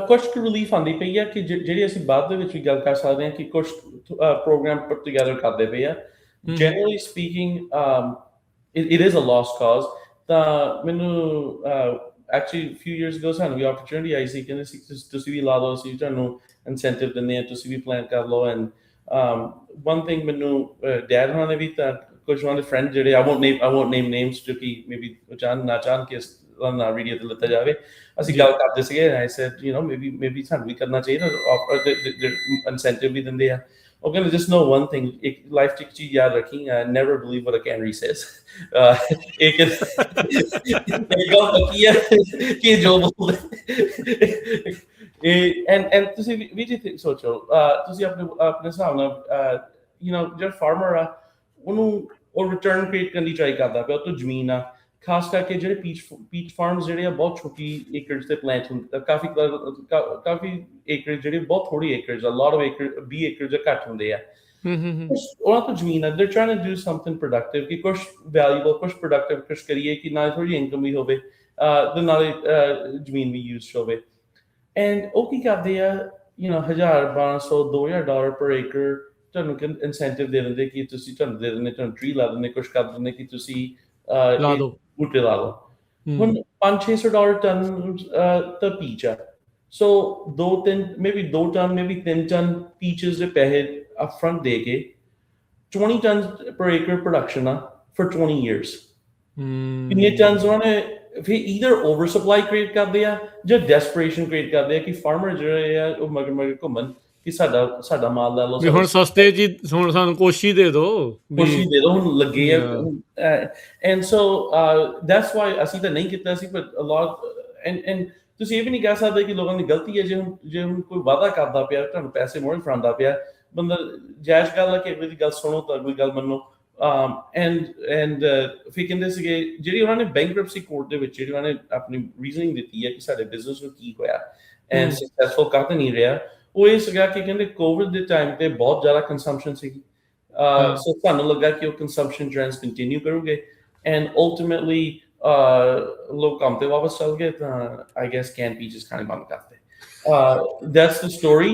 ਕੁਝ ਕੁ ਰਿਲੀਫ ਆਉਂਦੀ ਪਈ ਆ ਕਿ ਜਿਹੜੀ ਅਸੀਂ ਬਾਅਦ ਦੇ ਵਿੱਚ ਵੀ ਗੱਲ ਕਰ ਸਕਦੇ ਹਾਂ ਕਿ ਕੁਝ ਪ੍ਰੋਗਰਾਮ ਪੁੱਟ ਟੁਗੇਦਰ ਕਰਦੇ ਪਏ ਆ। Generally speaking it is a lost cause. ਤਾਂ ਮੈਨੂੰ ਐਕਚੁਅਲੀ ਫਿਊ ਇਅਰਸ ਅਗੋ ਸਾਨੂੰ ਵੀ ਓਪਰਚੁਨਿਟੀ ਆਈ ਸੀ, ਕਹਿੰਦੇ ਸੀ ਤੁਸੀਂ ਵੀ ਲਾ ਲਓ, ਅਸੀਂ ਤੁਹਾਨੂੰ ਇਨਸੈਂਟਿਵ ਦਿੰਦੇ ਹਾਂ, ਤੁਸੀਂ ਵੀ ਪਲਾਨ ਕਰ ਲਓ। ਐਂਡ ਵਨ ਥਿੰਗ ਮੈਨੂੰ ਡੈਡ ਹੋਣਾ ਨੇ ਵੀ ਤਾਂ ਕੁਝ ਉਹਨਾਂ ਦੇ ਫਰੈਂਡ ਜਿਹੜੇ I won't name names ਜੋ ਕਿ ਮੇਬੀ ਨਾ ਚਾਹਨ ਕਿ ਨਾ ਵੀਡੀਓ ਤੇ ਲਿੱਤਾ ਜਾਵੇ, ਅਸੀਂ ਗੱਲ ਕਰਦੇ ਸੀਗੇ। I said maybe ਸਾਨੂੰ ਵੀ ਕਰਨਾ ਚਾਹੀਦਾ, ਇਨਸੈਂਟਿਵ ਵੀ ਦਿੰਦੇ ਆ। ਉਹ ਕਹਿੰਦੇ just know one thing, ਇੱਕ ਲਾਈਫ 'ਚ ਇੱਕ ਚੀਜ਼ ਯਾਦ ਰੱਖੀ, never believe what a cannery says। ਇੱਕ ਗੱਲ ਪੱਕੀ ਹੈ ਕਿ ਜੋ ਬੋਲਦੇ ਐਂਡ ਤੁਸੀਂ ਵੀ ਜੀ ਸੋਚੋ, ਤੁਸੀਂ ਆਪਣੇ ਹਿਸਾਬ ਨਾਲ ਜਿਹੜਾ ਫਾਰਮਰ ਆ ਉਹਨੂੰ ਉਹ ਰਿਟਰਨ ਕ੍ਰੀਏਟ ਕਰਨੀ ਟਰਾਈ ਕਰਦਾ ਪਿਆ, ਉਹ ਤੋਂ ਜ਼ਮੀਨ ਆ, ਖਾਸ ਕਰਕੇ ਜਿਹੜੇ ਪੀਚ ਫਾਰਮਸ ਜਿਹੜੇ ਆ ਬਹੁਤ ਛੋਟੀ ਏਕੜਸ ਤੇ ਪਲਾਂਟ ਹੁੰਦੇ, ਕਾਫੀ ਏਕੜ ਜਿਹੜੇ ਬਹੁਤ ਥੋੜੀ ਏਕੜਸ, ਲੋਟ ਆਫ ਏਕੜ 20 ਏਕੜ ਜਾਂ ਘੱਟ ਹੁੰਦੇ ਆ, ਉਹਨਾਂ ਤੋਂ ਜ਼ਮੀਨ ਆ। they're trying to do something productive ਕਿ ਕੁਛ valuable, ਕੁਛ productive ਕੁਛ ਕਰੀਏ ਕਿ ਨਾਲੇ ਥੋੜੀ ਇਨਕਮ ਵੀ ਹੋਵੇ ਤੇ ਨਾਲੇ ਜ਼ਮੀਨ ਵੀ ਯੂਜ਼ ਹੋਵੇ। ਐਂਡ ਉਹ ਕੀ ਕਰਦੇ ਆ, $1,000, $1,200, $2,000 ਪਰ ਏਕੜ ਤੁਹਾਨੂੰ ਇਨਸੈਂਟਿਵ ਦੇ ਦਿੰਦੇ ਕਿ ਤੁਹਾਨੂੰ ਟਰੀ ਲਾ ਦਿੰਦੇ, ਕੁਛ ਕਰ ਦਿੰਦੇ ਕਿ ਤੁਸੀਂ ਬੂਟੇ ਲਾ ਲਓ। ਹੁਣ $500-600 ਟਨ ਤਾਂ ਪੀਚ ਆ। ਸੋ 2-3 maybe 2 ton maybe 3 ton peaches ਦੇ ਪੈਸੇ ਅਪਫਰੰਟ ਦੇ ਕੇ 20 tons per acre production for 20 years. ਕਿੰਨੇ ਟਨਸ ਉਹਨਾਂ ਨੇ ਫਿਰ ਈਦਰ ਓਵਰ ਸਪਲਾਈ ਕ੍ਰੀਏਟ ਕਰਦੇ ਆ ਜਾਂ ਡੈਸਪਰੇਸ਼ਨ ਕ੍ਰੀਏਟ ਕਰਦੇ ਆ ਕਿ ਫਾਰਮਰ ਜਿਹੜੇ ਆ ਉਹ ਮਗਰ ਮਗਰ ਘੁੰਮਣ ਕਿ ਸਾਡਾ ਮਾਲ ਲੈ ਲਓ,
ਵੀ ਹੁਣ ਸਸਤੇ ਜੀ, ਹੁਣ ਸਾਨੂੰ ਕੋਸ਼ੀ ਦੇ ਦਿਓ ਵੀ।
ਕੋਸ਼ਿਸ਼ ਦੇ ਦਿਓ, ਹੁਣ ਲੱਗੇ ਆ।
Yeah.
And so that's why ਅਸੀਂ ਤਾਂ ਨਹੀਂ ਕੀਤਾ ਸੀ, ਬਟ ਅ ਲੋਟ ਐਂਡ ਤੁਸੀਂ ਇਹ ਵੀ ਨਹੀਂ ਕਹਿ ਸਕਦੇ ਕਿ ਲੋਕਾਂ ਦੀ ਗਲਤੀ ਹੈ ਜੇ ਹੁਣ ਕੋਈ ਵਾਅਦਾ ਕਰਦਾ ਪਿਆ ਤੁਹਾਨੂੰ ਪੈਸੇ ਮੋੜੇ ਫੜਾਉਂਦਾ ਪਿਆ, ਬੰਦਾ ਜਾਇਜ਼ ਗੱਲ ਹੈ ਕਿ ਅਗਲੀ ਦੀ ਗੱਲ ਸੁਣੋ ਤਾਂ ਅਗਲੀ ਗੱਲ ਮੰਨੋ। ਐਂਡ ਫਿਰ ਕਹਿੰਦੇ ਸੀਗੇ ਜਿਹੜੀ ਉਹਨਾਂ ਨੇ ਬੈਂਕਰਪਸੀ ਕੋਰਟ ਦੇ ਵਿੱਚ ਜਿਹੜੀ ਉਹਨਾਂ ਨੇ ਆਪਣੀ ਰੀਜ਼ਨਿੰਗ ਦਿੱਤੀ ਹੈ ਕਿ ਸਾਡੇ ਬਿਜ਼ਨਸ ਨੂੰ ਕੀ ਹੋਇਆ ਐਂਡ ਸਕਸੈਸਫੁਲ ਕਰ ਤਾਂ ਨਹੀਂ ਰਿਹਾ, ਉਹ ਇਹ ਸੀਗਾ ਕਿ ਕਹਿੰਦੇ ਕੋਵਿਡ ਦੇ ਟਾਈਮ ਤੇ ਬਹੁਤ ਜ਼ਿਆਦਾ ਕੰਜ਼ੰਪਸ਼ਨ ਸੀਗੀ। ਸੋ ਸਾਨੂੰ ਲੱਗਾ ਕਿ ਉਹ ਕੰਜ਼ੰਪਸ਼ਨ ਟ੍ਰੈਂਡਸ ਕੰਟੀਨਿਊ ਕਰੂਗੇ ਐਂਡ ਅਲਟੀਮੇਟਲੀ ਲੋਕ ਕੰਮ ਤੇ ਵਾਪਸ ਚਲ ਗਏ ਤਾਂ ਆਈ ਗੈਸ ਕੈਨ ਪੀਚਸ ਖਾਣੇ ਬੰਦ ਕਰਤੇ। That's the story.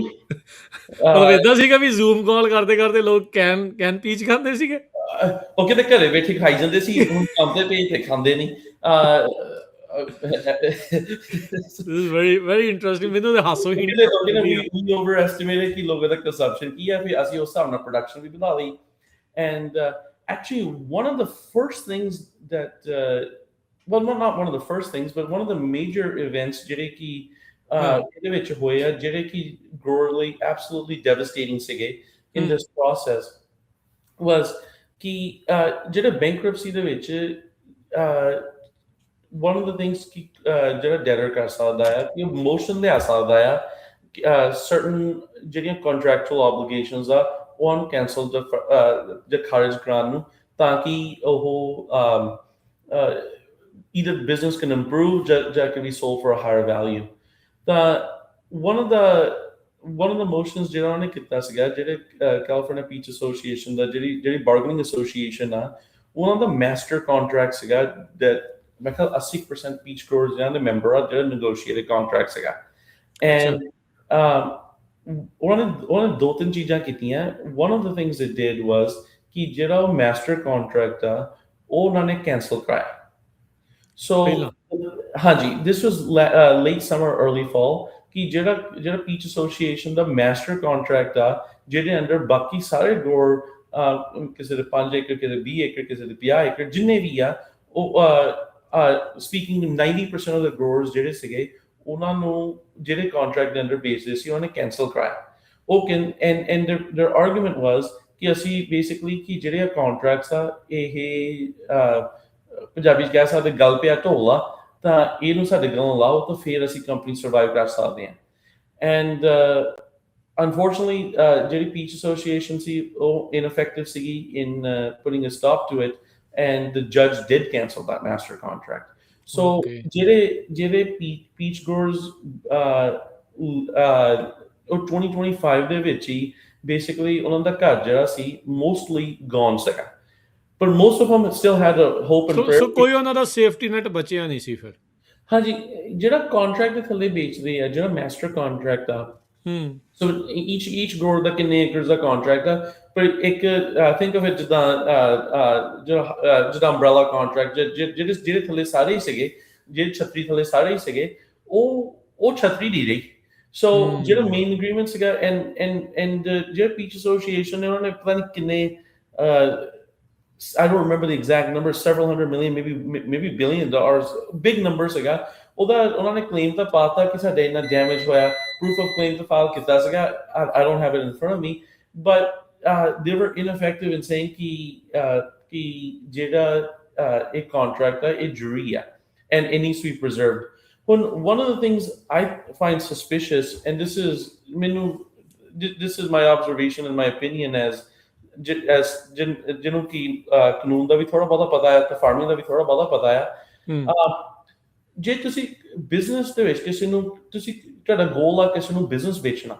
ਮਤਲਬ ਏਦਾਂ ਸੀਗਾ ਵੀ ਜ਼ੂਮ ਕਾਲ ਕਰਦੇ ਕਰਦੇ ਲੋਕ ਕੈਨ ਪੀਚ ਖਾਂਦੇ ਸੀਗੇ।
ਉਹ ਕਿਤੇ ਘਰੇ ਬੈਠੇ ਖਾਈ ਜਾਂਦੇ ਸੀ, ਹੁਣ ਕੰਮ ਤੇ ਪਏ ਤੇ ਖਾਂਦੇ ਨਹੀਂ।
This is very very interesting. ਮੈਨੂੰ ਤਾਂ ਹਾਸੋ ਹੀ
we overestimated ਕਿ ਲੋਕਾਂ ਦਾ consumption ਕੀ ਹੈ, ਫਿਰ ਅਸੀਂ ਉਸ ਹਿਸਾਬ ਨਾਲ production ਵੀ ਵਧਾ ਲਈ। And actually one of the first things that well not one of the first things but one of the major events ਜਿਹੜੇ ਕਿ ਇਹਦੇ ਵਿੱਚ ਹੋਏ ਆ ਜਿਹੜੇ ਕਿ grower ਲਈ absolutely devastating ਸੀਗੇ in this process was ਕਿ ਜਿਹੜੇ bankruptcy ਦੇ ਵਿੱਚ one of the things ਕਿ ਜਿਹੜਾ debtor ਕਰ ਸਕਦਾ ਹੈ ਕਿ ਉਹ motion ਲਿਆ ਸਕਦਾ ਆ certain ਜਿਹੜੀਆਂ contractual obligations ਆ ਉਹਨੂੰ ਕੈਂਸਲ ਜਾਂ ਖਾਰਿਜ ਕਰਾਉਣ ਨੂੰ, ਤਾਂ ਕਿ ਉਹ either business can improve ਜਾਂ can be sold for a higher value. ਤਾਂ one of the motions ਜਿਹੜਾ ਉਹਨੇ ਕੀਤਾ ਸੀਗਾ ਜਿਹੜੇ ਕੈਲੀਫੋਰਨੀਆ ਪੀਚ ਐਸੋਸੀਏਸ਼ਨ ਦਾ ਜਿਹੜੀ ਬਾਰਗੇਨਿੰਗ ਐਸੋਸੀਏਸ਼ਨ ਆ ਉਹਨਾਂ ਦਾ ਮਾਸਟਰ ਕੰਟਰੈਕਟ ਸੀਗਾ that ਮੈਂ ਕਿਹਾ 80% ਪੀਚ ਗਰੋਅਰਸ ਜਿਹਨਾਂ ਦੇ ਮੈਂਬਰ ਆ ਜਿਹੜਾ ਨੈਗੋਸ਼ੀਏਟਡ ਕੰਟਰੈਕਟ ਸੀਗਾ। ਐਂਡ ਉਹਨਾਂ ਨੇ ਦੋ ਤਿੰਨ ਚੀਜ਼ਾਂ ਕੀਤੀਆਂ। one of the things they did was ਕਿ ਜਿਹੜਾ ਉਹ ਮਾਸਟਰ ਕੰਟਰੈਕਟ ਆ ਉਹ ਉਹਨਾਂ ਨੇ ਕੈਂਸਲ ਕਰਾਇਆ। ਸੋ ਹਾਂਜੀ this was late summer early fall ਕਿ ਜਿਹੜਾ ਪੀਚ ਐਸੋਸੀਏਸ਼ਨ ਦਾ ਮਾਸਟਰ ਕੰਟਰੈਕਟ ਆ ਜਿਹਦੇ ਅੰਡਰ ਬਾਕੀ ਸਾਰੇ ਗਰੋਅਰ ਕਿਸੇ ਦੇ 5 ਏਕੜ ਕਿਸੇ ਦੇ 20 ਏਕੜ ਕਿਸੇ ਦੇ 50 ਏਕੜ ਜਿੰਨੇ ਵੀ ਆ ਉਹ speaking 90% of the growers ਜਿਹੜੇ ਸੀਗੇ ਉਹਨਾਂ ਨੂੰ ਜਿਹੜੇ ਕੰਟਰੈਕਟ ਦੇ ਅੰਡਰ ਵੇਚਦੇ ਸੀ ਉਹਨੇ ਕੈਂਸਲ ਕਰਾਇਆ। ਉਹ and their argument was ਕਿ ਅਸੀਂ ਬੇਸਿਕਲੀ ਕਿ ਜਿਹੜੇ ਕੰਟਰੈਕਟਸ ਆ ਇਹ ਪੰਜਾਬੀ ਚ ਕਹਿ ਸਕਦੇ ਗੱਲ ਪਿਆ ਢੋਲ ਆ, ਤਾਂ ਇਹਨੂੰ ਸਾਡੇ ਗਲੋਂ ਲਾਓ ਤਾਂ ਫਿਰ ਅਸੀਂ ਕੰਪਨੀ ਸਰਵਾਈਵ ਕਰ ਸਕਦੇ ਹਾਂ। ਐਂਡ unfortunately ਜਿਹੜੀ ਪੀਚ ਐਸੋਸੀਏਸ਼ਨ ਸੀ ਉਹ ineffective ਸੀਗੀ in putting a stop to it and the judge did cancel that master contract. So ਜਿਹੜੇ peach growers ਉਹ 2025 ਦੇ ਵਿੱਚ ਹੀ basically ਉਹਨਾਂ ਦਾ ਘਰ ਜਿਹੜਾ ਸੀ mostly gone ਸੀਗਾ, but most of them still had a hope and prayer.
So ਕੋਈ ਉਹਨਾਂ ਦਾ ਸੇਫਟੀ ਨੈਟ ਬਚਿਆ ਨਹੀਂ ਸੀ ਫਿਰ।
ਹਾਂਜੀ ਜਿਹੜਾ ਕੰਟਰੈਕਟ ਦੇ ਥੱਲੇ ਵੇਚਦੇ ਆ ਜਿਹੜਾ ਮਾਸਟਰ ਕੰਟਰੈਕਟ ਆ so each grower ਦਾ ਕਿੰਨੇ ਏਕੜਸ ਦਾ ਕੰਟਰੈਕਟ ਆ, ਪਰ ਇੱਕ think of it ਜਿਹੜਾ umbrella contract ਜਿਹੜੇ ਥੱਲੇ ਸਾਰੇ ਹੀ ਸੀਗੇ ਜਿਹੜੇ ਛਤਰੀ ਥੱਲੇ ਸਾਰੇ ਹੀ ਸੀਗੇ ਉਹ ਛਤਰੀ ਦੀ ਰਹੀ। ਸੋ ਜਿਹੜਾ ਮੇਨ ਐਗਰੀਮੈਂਟ ਸੀਗਾ and ਜਿਹੜਾ ਪੀਚ ਐਸੋਸੀਏਸ਼ਨ ਨੇ ਉਹਨਾਂ ਨੇ ਪਤਾ ਨਹੀਂ ਕਿੰਨੇ I don't remember the exact number, several hundred million, maybe $1 billion, big number ਸੀਗਾ। ਉਹਦਾ ਉਹਨਾਂ ਨੇ claim ਤਾਂ ਪਾਤਾ ਕਿ ਸਾਡੇ ਇੰਨਾ damage ਹੋਇਆ, proof of claim ਤਾਂ file ਕੀਤਾ ਸੀਗਾ। I don't have it in front of me, but they were ineffective in saying ਕਿ ਜਿਹੜਾ ਇਹ contract ਆ ਇਹ ਜ਼ਰੂਰੀ ਆ and it needs to be preserved. One of the things I find suspicious, and this is my observation and my opinion as ਜਿਹਨੂੰ ਕਿ ਕਾਨੂੰਨ ਦਾ ਵੀ ਥੋੜਾ ਬਹੁਤਾ ਪਤਾ ਹੈ ਤੇ ਫਾਰਮਿੰਗ ਦਾ ਵੀ ਥੋੜਾ ਬਹੁਤਾ ਪਤਾ ਹੈ। ਜੇ ਤੁਸੀਂ ਬਿਜ਼ਨਸ ਦੇ ਵਿੱਚ ਕਿਸੇ ਨੂੰ ਤੁਹਾਡਾ ਗੋਲ ਆ ਕਿਸੇ ਨੂੰ ਬਿਜ਼ਨਸ ਵੇਚਣਾ,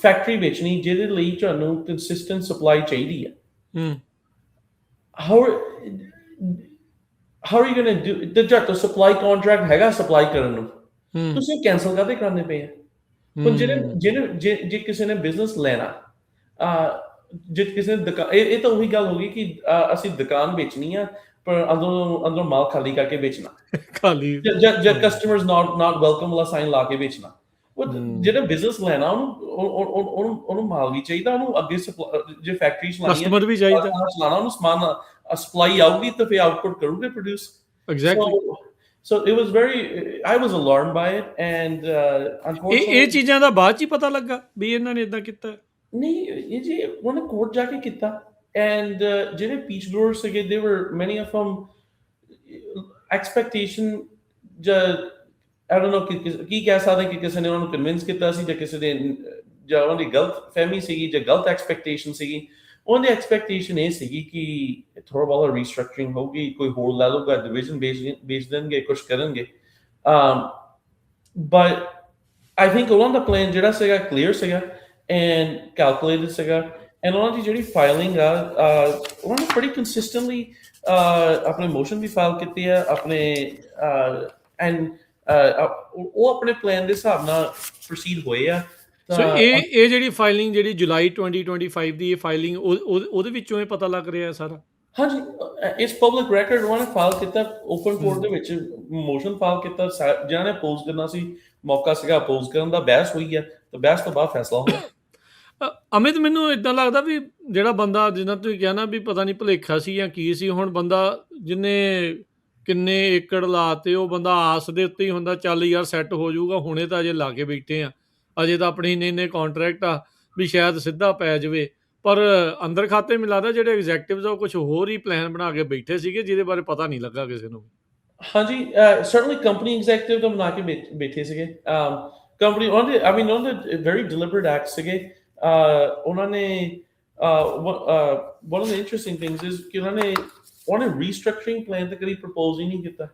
ਫੈਕਟਰੀ ਵੇਚਣੀ ਜਿਹਦੇ ਲਈ ਤੁਹਾਨੂੰ ਕੰਸਿਸਟੈਂਟ ਸਪਲਾਈ ਚਾਹੀਦੀ ਹੈ, how are you going to do the ਜਿਹੜਾ ਸਪਲਾਈ ਕੰਟਰੈਕਟ ਹੈਗਾ ਸਪਲਾਈ ਕਰਨ ਨੂੰ ਤੁਸੀਂ ਕੈਂਸਲ ਕਰਦੇ ਕਰਨੇ ਪਏ ਆ। ਹੁਣ ਜੇ ਕਿਸੇ ਨੇ ਬਿਜ਼ਨਸ ਲੈਣਾ ਜੇ ਕਿਸੇ ਨੇ ਦੁਕਾਨ, ਇਹ ਤਾਂ ਉਹੀ ਗੱਲ ਹੋ ਗਈ ਕਿ ਅਸੀਂ ਦੁਕਾਨ ਵੇਚਣੀ ਆ, ਪਰ ਅੰਦਰੋਂ ਮਾਲ ਖਾਲੀ ਕਰਕੇ ਵੇਚਣਾ,
ਖਾਲੀ
ਜਾਂ ਕਸਟਮਰਸ ਨਾਟ ਵੈਲਕਮ ਵਾਲਾ ਸਾਈਨ ਲਾ ਕੇ ਵੇਚਣਾ। ਉਹ ਜਿਹੜਾ ਬਿਜ਼ਨਸ ਲੈਣਾ ਉਹਨੂੰ ਮਾਲ ਵੀ ਚਾਹੀਦਾ, ਉਹਨੂੰ ਅੱਗੇ ਜੇ ਫੈਕਟਰੀ ਚਲਾਉਣੀ ਹੈ,
ਕਸਟਮਰ ਵੀ ਚਾਹੀਦਾ।
ਚਲਾਉਣਾ ਉਹਨੂੰ ਸਮਾਨ ਸਪਲਾਈ ਆਊਗੀ ਤਾਂ ਫਿਰ ਆਊਟਪੁੱਟ ਕਰੂਗੇ produce.
Exactly.
So it was very, I was alarmed by it, and unfortunately
ਇਹ ਚੀਜ਼ਾਂ ਦਾ ਬਾਅਦ 'ਚ ਹੀ ਪਤਾ ਲੱਗਾ ਵੀ ਇਹਨਾਂ ਨੇ ਇਦਾਂ ਕੀਤਾ?
ਨਹੀਂ, ਇਹ ਜੀ ਉਹਨੇ ਕੋਰਟ ਜਾ ਕੇ ਕੀਤਾ। ਐਂਡ ਜਿਹੜੇ ਪੀਚ ਗਰੋਅਰ ਸੀਗੇ, they were many of them expectation, I don't know ਕੀ ਕਹਿ ਸਕਦੇ ਕਿ ਕਿਸੇ ਨੇ ਉਹਨਾਂ ਨੂੰ ਕਨਵਿੰਸ ਕੀਤਾ ਸੀ, ਜਾਂ ਕਿਸੇ ਦੇ ਜਾਂ ਉਹਨਾਂ ਦੀ ਗਲਤ ਫਹਿਮੀ ਸੀਗੀ, ਜਾਂ ਗਲਤ ਐਕਸਪੈਕਟੇਸ਼ਨ ਸੀਗੀ। ਉਹਨਾਂ ਦੀ ਐਕਸਪੈਕਟੇਸ਼ਨ ਇਹ ਸੀਗੀ ਕਿ ਥੋੜਾ ਬਹੁਤ ਰੀਸਟਰਕਚਰਿੰਗ ਹੋਊਗੀ, ਕੋਈ ਹੋਰ ਲੈ ਲਊਗਾ, ਡਿਵੀਜ਼ਨ ਵੇਚ ਦੇਣਗੇ, ਕੁਛ ਕਰਨਗੇ। ਬਟ I think ਉਹਨਾਂ ਦਾ ਪਲਾਨ ਜਿਹੜਾ ਸੀਗਾ ਕਲੀਅਰ ਸੀਗਾ ਐਂਡ ਕੈਲਕੂਲੇਟਡ ਸੀਗਾ। ਐਂਡ ਉਹਨਾਂ ਦੀ ਜਿਹੜੀ ਫਾਈਲਿੰਗ ਆ, ਉਹਨਾਂ ਨੇ ਬੜੀ ਕੰਸਿਸਟੈਂਟਲੀ ਆਪਣੇ ਮੋਸ਼ਨ ਵੀ ਫਾਈਲ ਕੀਤੇ ਆ ਆਪਣੇ, ਐਂਡ ਉਹ ਆਪਣੇ ਪਲਾਨ ਦੇ ਹਿਸਾਬ ਨਾਲ ਪ੍ਰੋਸੀਡ ਹੋਏ ਆ।
ਸੋ ਇਹ ਜਿਹੜੀ ਫਾਈਲਿੰਗ ਜਿਹੜੀ ਜੁਲਾਈ 2025 ਦੀ ਇਹ ਫਾਈਲਿੰਗ ਉਹਦੇ ਵਿੱਚੋਂ ਇਹ ਪਤਾ ਲੱਗ ਰਿਹਾ ਸਾਰਾ?
ਹਾਂਜੀ, ਇਸ ਪਬਲਿਕ ਰੈਕਰਡ ਉਹਨਾਂ ਨੇ ਫਾਈਲ ਕੀਤਾ ਓਪਨ ਕੋਰਟ ਦੇ ਵਿੱਚ, ਮੋਸ਼ਨ ਫਾਈਲ ਕੀਤਾ। ਜਿਹਨਾਂ ਨੇ ਅਪੋਜ਼ ਕਰਨਾ ਸੀ, ਮੌਕਾ ਸੀਗਾ ਅਪੋਜ਼ ਕਰਨ ਦਾ, ਬਹਿਸ ਹੋਈ ਹੈ, ਤਾਂ ਬਹਿਸ ਤੋਂ ਬਾਅਦ ਫੈਸਲਾ ਹੋਇਆ।
ਅਮਿਤ, ਮੈਨੂੰ ਇਦਾਂ ਲੱਗਦਾ ਵੀ ਜਿਹੜਾ ਬੰਦਾ, ਜਿੱਦਾਂ ਤੁਸੀਂ ਕਿਹਾ ਨਾ ਵੀ ਪਤਾ ਨਹੀਂ ਭੁਲੇਖਾ ਸੀ ਜਾਂ ਕੀ ਸੀ, ਹੁਣ ਬੰਦਾ ਜਿਹਨੇ ਕਿੰਨੇ ਏਕੜ ਲਾਤੇ, ਉਹ ਬੰਦਾ ਆਸ ਦੇ ਉੱਤੇ ਹੀ ਹੁੰਦਾ ਚੱਲ ਯਾਰ ਸੈੱਟ ਹੋ ਜਾਊਗਾ, ਹੁਣੇ ਤਾਂ ਅਜੇ ਲਾ ਕੇ ਬੈਠੇ ਆ, ਅਜੇ ਤਾਂ ਆਪਣੇ ਇੰਨੇ ਕੰਟਰੈਕਟ ਆ ਵੀ ਸ਼ਾਇਦ ਸਿੱਧਾ ਪੈ ਜਾਵੇ। ਪਰ ਅੰਦਰ ਖਾਤੇ ਮੈਨੂੰ ਲੱਗਦਾ ਜਿਹੜੇ ਐਗਜ਼ੈਕਟਿਵਸ ਆ ਉਹ ਕੁਝ ਹੋਰ ਹੀ ਪਲਾਨ ਬਣਾ ਕੇ ਬੈਠੇ ਸੀਗੇ, ਜਿਹਦੇ ਬਾਰੇ ਪਤਾ ਨਹੀਂ ਲੱਗਾ ਕਿਸੇ ਨੂੰ।
ਹਾਂਜੀ, ਸਰਟਨਲੀ ਕੰਪਨੀ ਐਗਜ਼ੈਕਟਿਵ ਤਾਂ ਬਣਾ ਕੇ ਬੈਠੇ ਸੀਗੇ। ਕੰਪਨੀ ਉਹਨਾਂ ਦੇ ਵੈਰੀ ਡਿਲੀਬਰੇਟ ਐਕਟ ਸੀਗੇ। ਉਹਨਾਂ ਨੇ one of the interesting things is ਕਿ ਉਹਨਾਂ ਨੇ ਰੀਸਟਰਕਚਰਿੰਗ ਪਲਾਨ ਤਾਂ ਕਦੀ ਪ੍ਰਪੋਜ਼ ਹੀ ਨਹੀਂ ਕੀਤਾ।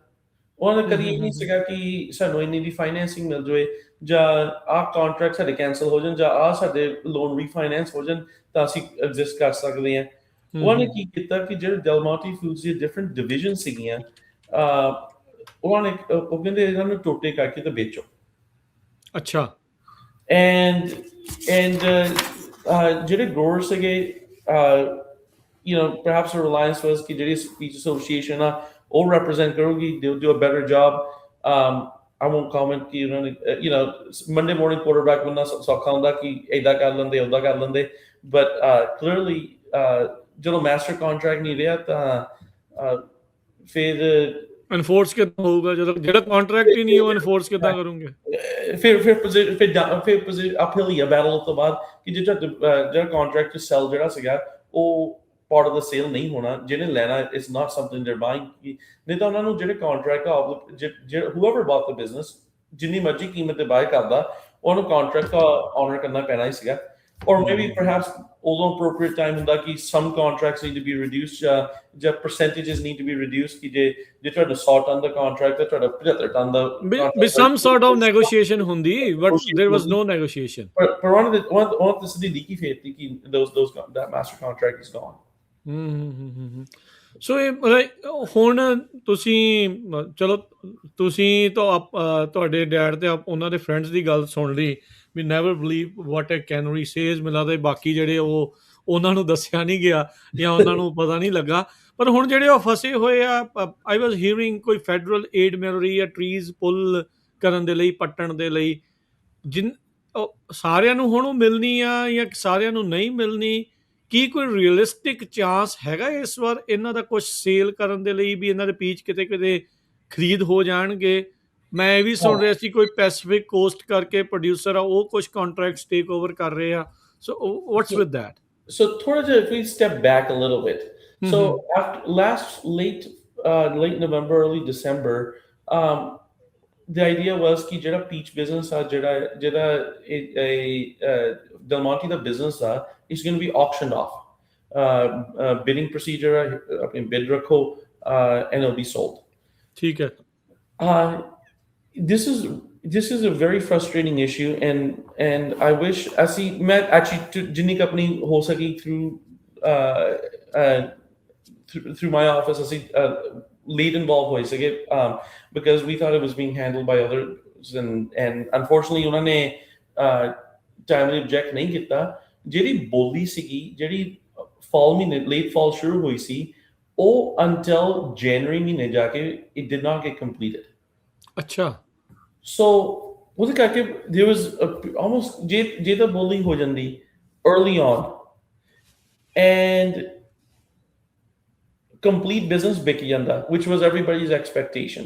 ਉਹਨਾਂ ਨੇ ਕਦੀ ਇਹ ਨਹੀਂ ਸੀਗਾ ਕਿ ਸਾਨੂੰ ਇੰਨੀ ਦੀ ਫਾਈਨੈਂਸਿੰਗ ਮਿਲ ਜਾਵੇ, ਜਾਂ ਆਹ ਕੰਟਰੈਕਟ ਸਾਡੇ ਕੈਂਸਲ ਹੋ ਜਾਣ, ਜਾਂ ਆਹ ਸਾਡੇ ਲੋਨ ਰੀਫਾਈਨੈਂਸ ਹੋ ਜਾਣ ਤਾਂ ਅਸੀਂ ਐਗਜ਼ਿਸਟ ਕਰ ਸਕਦੇ ਹਾਂ। ਉਹਨਾਂ ਨੇ ਕੀ ਕੀਤਾ ਕਿ ਜਿਹੜੇ ਡੈਲ ਮੋਂਟੇ ਫੂਡਸ ਦੀ ਡਿਫਰੈਂਟ ਡਿਵੀਜ਼ਨ ਸੀਗੀਆਂ, ਉਹਨਾਂ ਨੇ ਉਹ ਕਹਿੰਦੇ ਇਹਨਾਂ ਨੂੰ ਟੋਟੇ ਕਰਕੇ ਤਾਂ ਵੇਚੋ।
ਅੱਛਾ।
ਐਂਡ ਜਿਹੜੇ ਗਰੋਅਰ ਸੀਗੇ, perhaps a reliance was ਕਿ ਜਿਹੜੀ speech association ਆ ਉਹ represent ਕਰੂਗੀ, they'll do a better job. I won't comment ਕਿ ਉਹਨਾਂ ਨੇ Monday morning quarterback ਬੰਨਾ ਸੌਖਾ ਹੁੰਦਾ ਕਿ ਏਦਾਂ ਕਰ ਲੈਂਦੇ, ਉੱਦਾਂ ਕਰ ਲੈਂਦੇ, but clearly ਜਦੋਂ master contract ਨਹੀਂ ਰਿਹਾ ਤਾਂ ਫਿਰ
ਐਨਫੋਰਸ ਕਿੱਦਾਂ ਹੋਊਗਾ ਜਦੋਂ ਜਿਹੜਾ ਕੰਟਰੈਕਟ ਹੀ ਨਹੀਂ, ਉਹ ਐਨਫੋਰਸ ਕਿੱਦਾਂ ਕਰੋਗੇ? ਫਿਰ ਅਪਹਿਲ ਹੀ ਆ ਬੈਟਲ ਤੋਂ ਬਾਅਦ ਕਿ ਜਿਹੜਾ ਕੰਟਰੈਕਟ ਸੈਲ ਜਿਹੜਾ ਸੀਗਾ ਉਹ part of the sale ਨਹੀਂ ਹੋਣਾ, ਜਿਹਨੇ ਲੈਣਾ is not something they're buying। ਨਹੀਂ ਤਾਂ ਉਹਨਾਂ ਨੂੰ ਜਿਹੜੇ ਕੰਟਰੈਕਟ ਆ, whoever bought the business ਜਿੰਨੀ ਮਰਜ਼ੀ ਕੀਮਤ ਤੇ ਬਾਏ ਕਰਦਾ, ਉਹਨੂੰ ਕੰਟਰੈਕਟ ਆਨਰ ਕਰਨਾ ਪੈਣਾ ਹੀ ਸੀਗਾ। Or maybe perhaps although appropriate time ਹੁੰਦਾ ਕਿ some contracts need to be reduced, ਜਾਂ percentages need to be reduced, ਕਿ ਜੇ ਤੁਹਾਡਾ 100 ਟਨ ਦਾ contract ਹੈ, ਤੁਹਾਡਾ 75 ਟਨ ਦਾ ਵੀ some sort of negotiation ਹੁੰਦੀ, but there was no negotiation।
ਪਰ ਉਹਨਾਂ ਦੀ ਸਿੱਧੀ ਲੀਕੀ ਫੇਰਤੀ ਕਿ that master contract is gone।
ਸੋ ਇਹ ਹੁਣ ਤੁਸੀਂ ਚਲੋ ਤੁਸੀਂ ਤਾਂ ਤੁਹਾਡੇ ਡੈਡ ਤੇ ਉਹਨਾਂ ਦੇ ਫਰੈਂਡਸ ਦੀ ਗੱਲ ਸੁਣ ਲਈ we never believe what a canary says. ਮੈਨੂੰ ਲੱਗਦਾ ਬਾਕੀ ਜਿਹੜੇ ਉਹਨਾਂ ਨੂੰ ਦੱਸਿਆ ਨਹੀਂ ਗਿਆ ਜਾਂ ਉਹਨਾਂ ਨੂੰ ਪਤਾ ਨਹੀਂ ਲੱਗਾ। ਪਰ ਹੁਣ ਜਿਹੜੇ ਉਹ ਫਸੇ ਹੋਏ ਆ, ਆਈ ਵਾਜ਼ ਹੀਅਰਿੰਗ ਕੋਈ ਫੈਡਰਲ ਏਡ ਮਿਲ ਰਹੀ ਆ ਟਰੀਜ਼ ਪੁੱਲ ਕਰਨ ਦੇ ਲਈ, ਪੱਟਣ ਦੇ ਲਈ, ਸਾਰਿਆਂ ਨੂੰ ਹੁਣ ਉਹ ਮਿਲਣੀ ਆ ਜਾਂ ਸਾਰਿਆਂ ਨੂੰ ਨਹੀਂ ਮਿਲਣੀ? ਕੀ ਕੋਈ ਰੀਅਲਿਸਟਿਕ ਚਾਂਸ ਹੈਗਾ ਇਸ ਵਾਰ ਇਹਨਾਂ ਦਾ ਕੁਝ ਸੇਲ ਕਰਨ ਦੇ ਲਈ ਵੀ ਇਹਨਾਂ ਦੇ ਪੀਚ ਕਿਤੇ ਕਿਤੇ ਖਰੀਦ ਹੋ ਜਾਣਗੇ? ਮੈਂ ਇਹ ਵੀ ਸੁਣ ਰਿਹਾ ਸੀ ਕੋਈ ਪੈਸੀਫਿਕ ਕੋਸਟ ਕਰਕੇ ਪ੍ਰੋਡਿਊਸਰ ਆ, ਉਹ ਕੁਝ ਕੰਟਰੈਕਟਸ ਟੇਕ ਓਵਰ ਕਰ ਰਹੇ ਆ। ਸੋ ਵਾਟਸ ਵਿਦ ਦੈਟ?
So ਥੋੜਾ ਜਿਹਾ if we step back a little bit, so after late November, early December, the idea was ਕਿ ਜਿਹੜਾ ਪੀਚ ਬਿਜ਼ਨਸ ਆ, ਜਿਹੜਾ Del Monte ਦਾ ਬਿਜ਼ਨਸ ਆ, is going to be auctioned off. Bidding procedure, ਆਪਣੀ bid ਰੱਖੋ, and it'll be sold.
ਠੀਕ ਹੈ।
This is a very frustrating issue, and I wish मैं actually जिन्नी company हो सकी through my office ਅਸੀਂ lead involved ਹੋਏ ਸੀਗੇ, because we thought it was being handled by others, and unfortunately ਉਹਨਾਂ ਨੇ timely object ਨਹੀਂ ਕੀਤਾ। ਜਿਹੜੀ ਬੋਲੀ ਸੀਗੀ, ਜਿਹੜੀ fall ਮਹੀਨੇ late fall ਸ਼ੁਰੂ ਹੋਈ ਸੀ, ਉਹ until January ਮਹੀਨੇ ਜਾ ਕੇ it did not get completed.
ਅੱਛਾ
So ਉਹਦੇ ਕਰਕੇ there was almost ਜੇ ਤਾਂ bullying ਹੋ ਜਾਂਦੀ early on and complete business ਵਿਕ ਜਾਂਦਾ, which was everybody's expectation.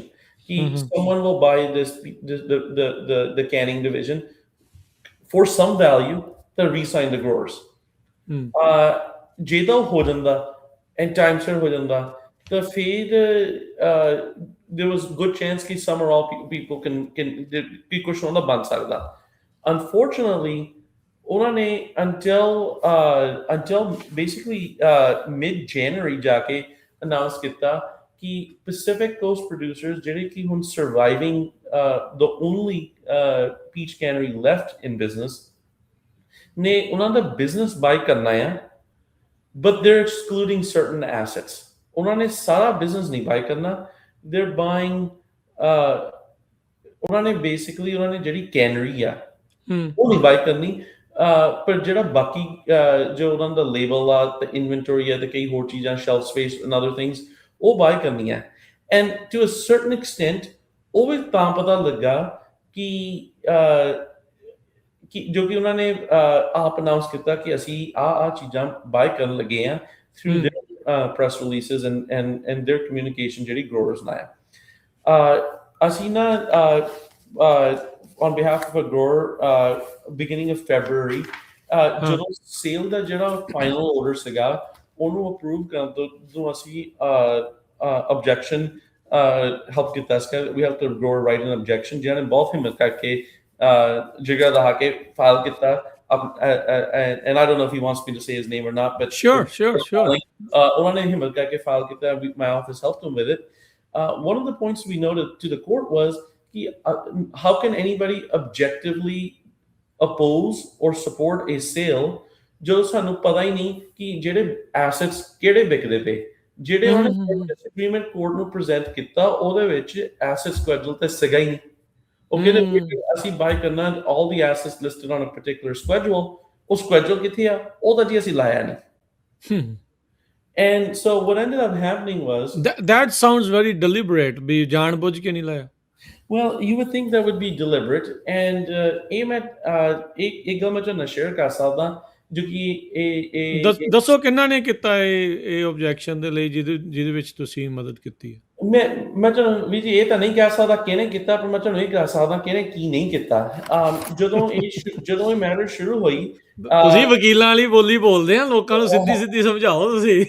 Someone will buy the canning division for some value to re-sign the growers. ਜੇ ਤਾਂ ਹੋ ਜਾਂਦਾ and time ਸਿਰ ਹੋ ਜਾਂਦਾ ਤਾਂ ਫਿਰ there was good chance ਕਿ some or all people can ਕਿ ਕੁਛ ਉਹਨਾਂ ਦਾ ਬਣ ਸਕਦਾ. Unfortunately, ਉਹਨਾਂ ਨੇ until basically mid January ਜਾ ਕੇ announce ਕੀਤਾ ਕਿ Pacific Coast producers ਜਿਹੜੇ ਕਿ ਹੁਣ surviving the only peach cannery left in business ਨੇ ਉਹਨਾਂ ਦਾ business buy ਕਰਨਾ ਆ, but they're excluding certain assets. ਉਹਨਾਂ ਨੇ ਸਾਰਾ business ਨਹੀਂ buy ਕਰਨਾ, they're buying ਉਹਨਾਂ ਨੇ basically ਉਹਨਾਂ ਨੇ ਜਿਹੜੀ cannery ਆ ਉਹ ਨਹੀਂ buy ਕਰਨੀ, ਪਰ ਜਿਹੜਾ ਬਾਕੀ ਜੋ ਉਹਨਾਂ ਦਾ label ਆ ਤੇ inventory ਆ ਤੇ ਕਈ ਹੋਰ ਚੀਜ਼ਾਂ shelf space and other things ਉਹ buy ਕਰਨੀਆਂ. And to a certain extent ਉਹ ਵੀ ਤਾਂ ਪਤਾ ਲੱਗਾ ਕਿ ਜੋ ਕਿ ਉਹਨਾਂ ਨੇ ਆਪ ਅਨਾਉਂਸ ਕੀਤਾ ਕਿ ਅਸੀਂ ਆ ਚੀਜ਼ਾਂ ਬਾਈ ਕਰਨ ਲੱਗੇ ਆ through their press releases and their communication ਜਿਹੜੀ growers ਨਾਲ ਆ. ਅਸੀਂ ਨਾ on behalf of a grower beginning of February ਜਦੋਂ sale ਦਾ ਜਿਹੜਾ final order ਸੀਗਾ ਉਹਨੂੰ approve ਕਰਨ ਤੋਂ ਅਸੀਂ objection help ਕੀਤਾ ਸੀਗਾ. We have to grower write an objection ਜਿਹਨਾਂ ਨੇ ਬਹੁਤ ਹਿੰਮਤ ਕਰਕੇ Jigar Dahake file kita, and I don't know if he wants me to say his name or not, but
sure.
File kita, my office helped him with it. One of the points we noted to the court was how can anybody objectively oppose or support a sale ਜੋ ਸਾਨੂੰ ਪਤਾ ਹੀ ਨਹੀਂ ਕਿ ਜਿਹੜੇ assets ਕਿਹੜੇ ਵਿਕਦੇ ਪਏ, ਜਿਹੜੇ ਉਹਨੇ agreement court ਨੂੰ present ਕੀਤਾ ਉਹਦੇ ਵਿੱਚ asset schedule ਤੇ ਸੀਗਾ ਹੀ ਨਹੀਂ. Okay, ਅਸੀਂ buy ਕਰਨਾ all the assets listed on a particular schedule, ਉਹ schedule ਕਿੱਥੇ ਆ, ਉਹ ਤਾਂ ਜੀ ਅਸੀਂ ਲਾਇਆ ਨਹੀਂ. And so what ended up happening was
that sounds very deliberate, ਵੀ ਜਾਣਬੁੱਝ ਕੇ ਨਹੀਂ ਲਾਇਆ.
Well, you would think that would be deliberate, and ਇਹ ਮੈਂ ਇੱਕ ਗੱਲ ਮੈਂ ਤੁਹਾਨੂੰ share ਕਰ ਸਕਦਾ ਜੋ ਕਿ
ਦੱਸੋ ਕਿੰਨਾ ਨੇ ਕੀਤਾ ਇਹ objection ਦੇ ਲਈ ਜਿਹਦੇ ਵਿੱਚ ਤੁਸੀਂ ਮਦਦ ਕੀਤੀ ਹੈ.
ਮੈਂ ਤੁਹਾਨੂੰ ਵੀ ਜੀ ਇਹ ਤਾਂ ਨਹੀਂ ਕਹਿ ਸਕਦਾ ਕਿਹਨੇ ਕੀਤਾ, ਪਰ ਮੈਂ ਤੁਹਾਨੂੰ ਇਹ ਕਹਿ ਸਕਦਾ ਕਿਹਨੇ ਕੀ ਨਹੀਂ ਕੀਤਾ. ਜਦੋਂ ਇਹ ਮੈਟਰ ਸ਼ੁਰੂ ਹੋਈ
ਤੁਸੀਂ ਵਕੀਲਾਂ ਵਾਲੀ ਬੋਲੀ ਬੋਲਦੇ ਆ, ਲੋਕਾਂ ਨੂੰ ਸਿੱਧੀ ਸਮਝਾਓ ਤੁਸੀਂ.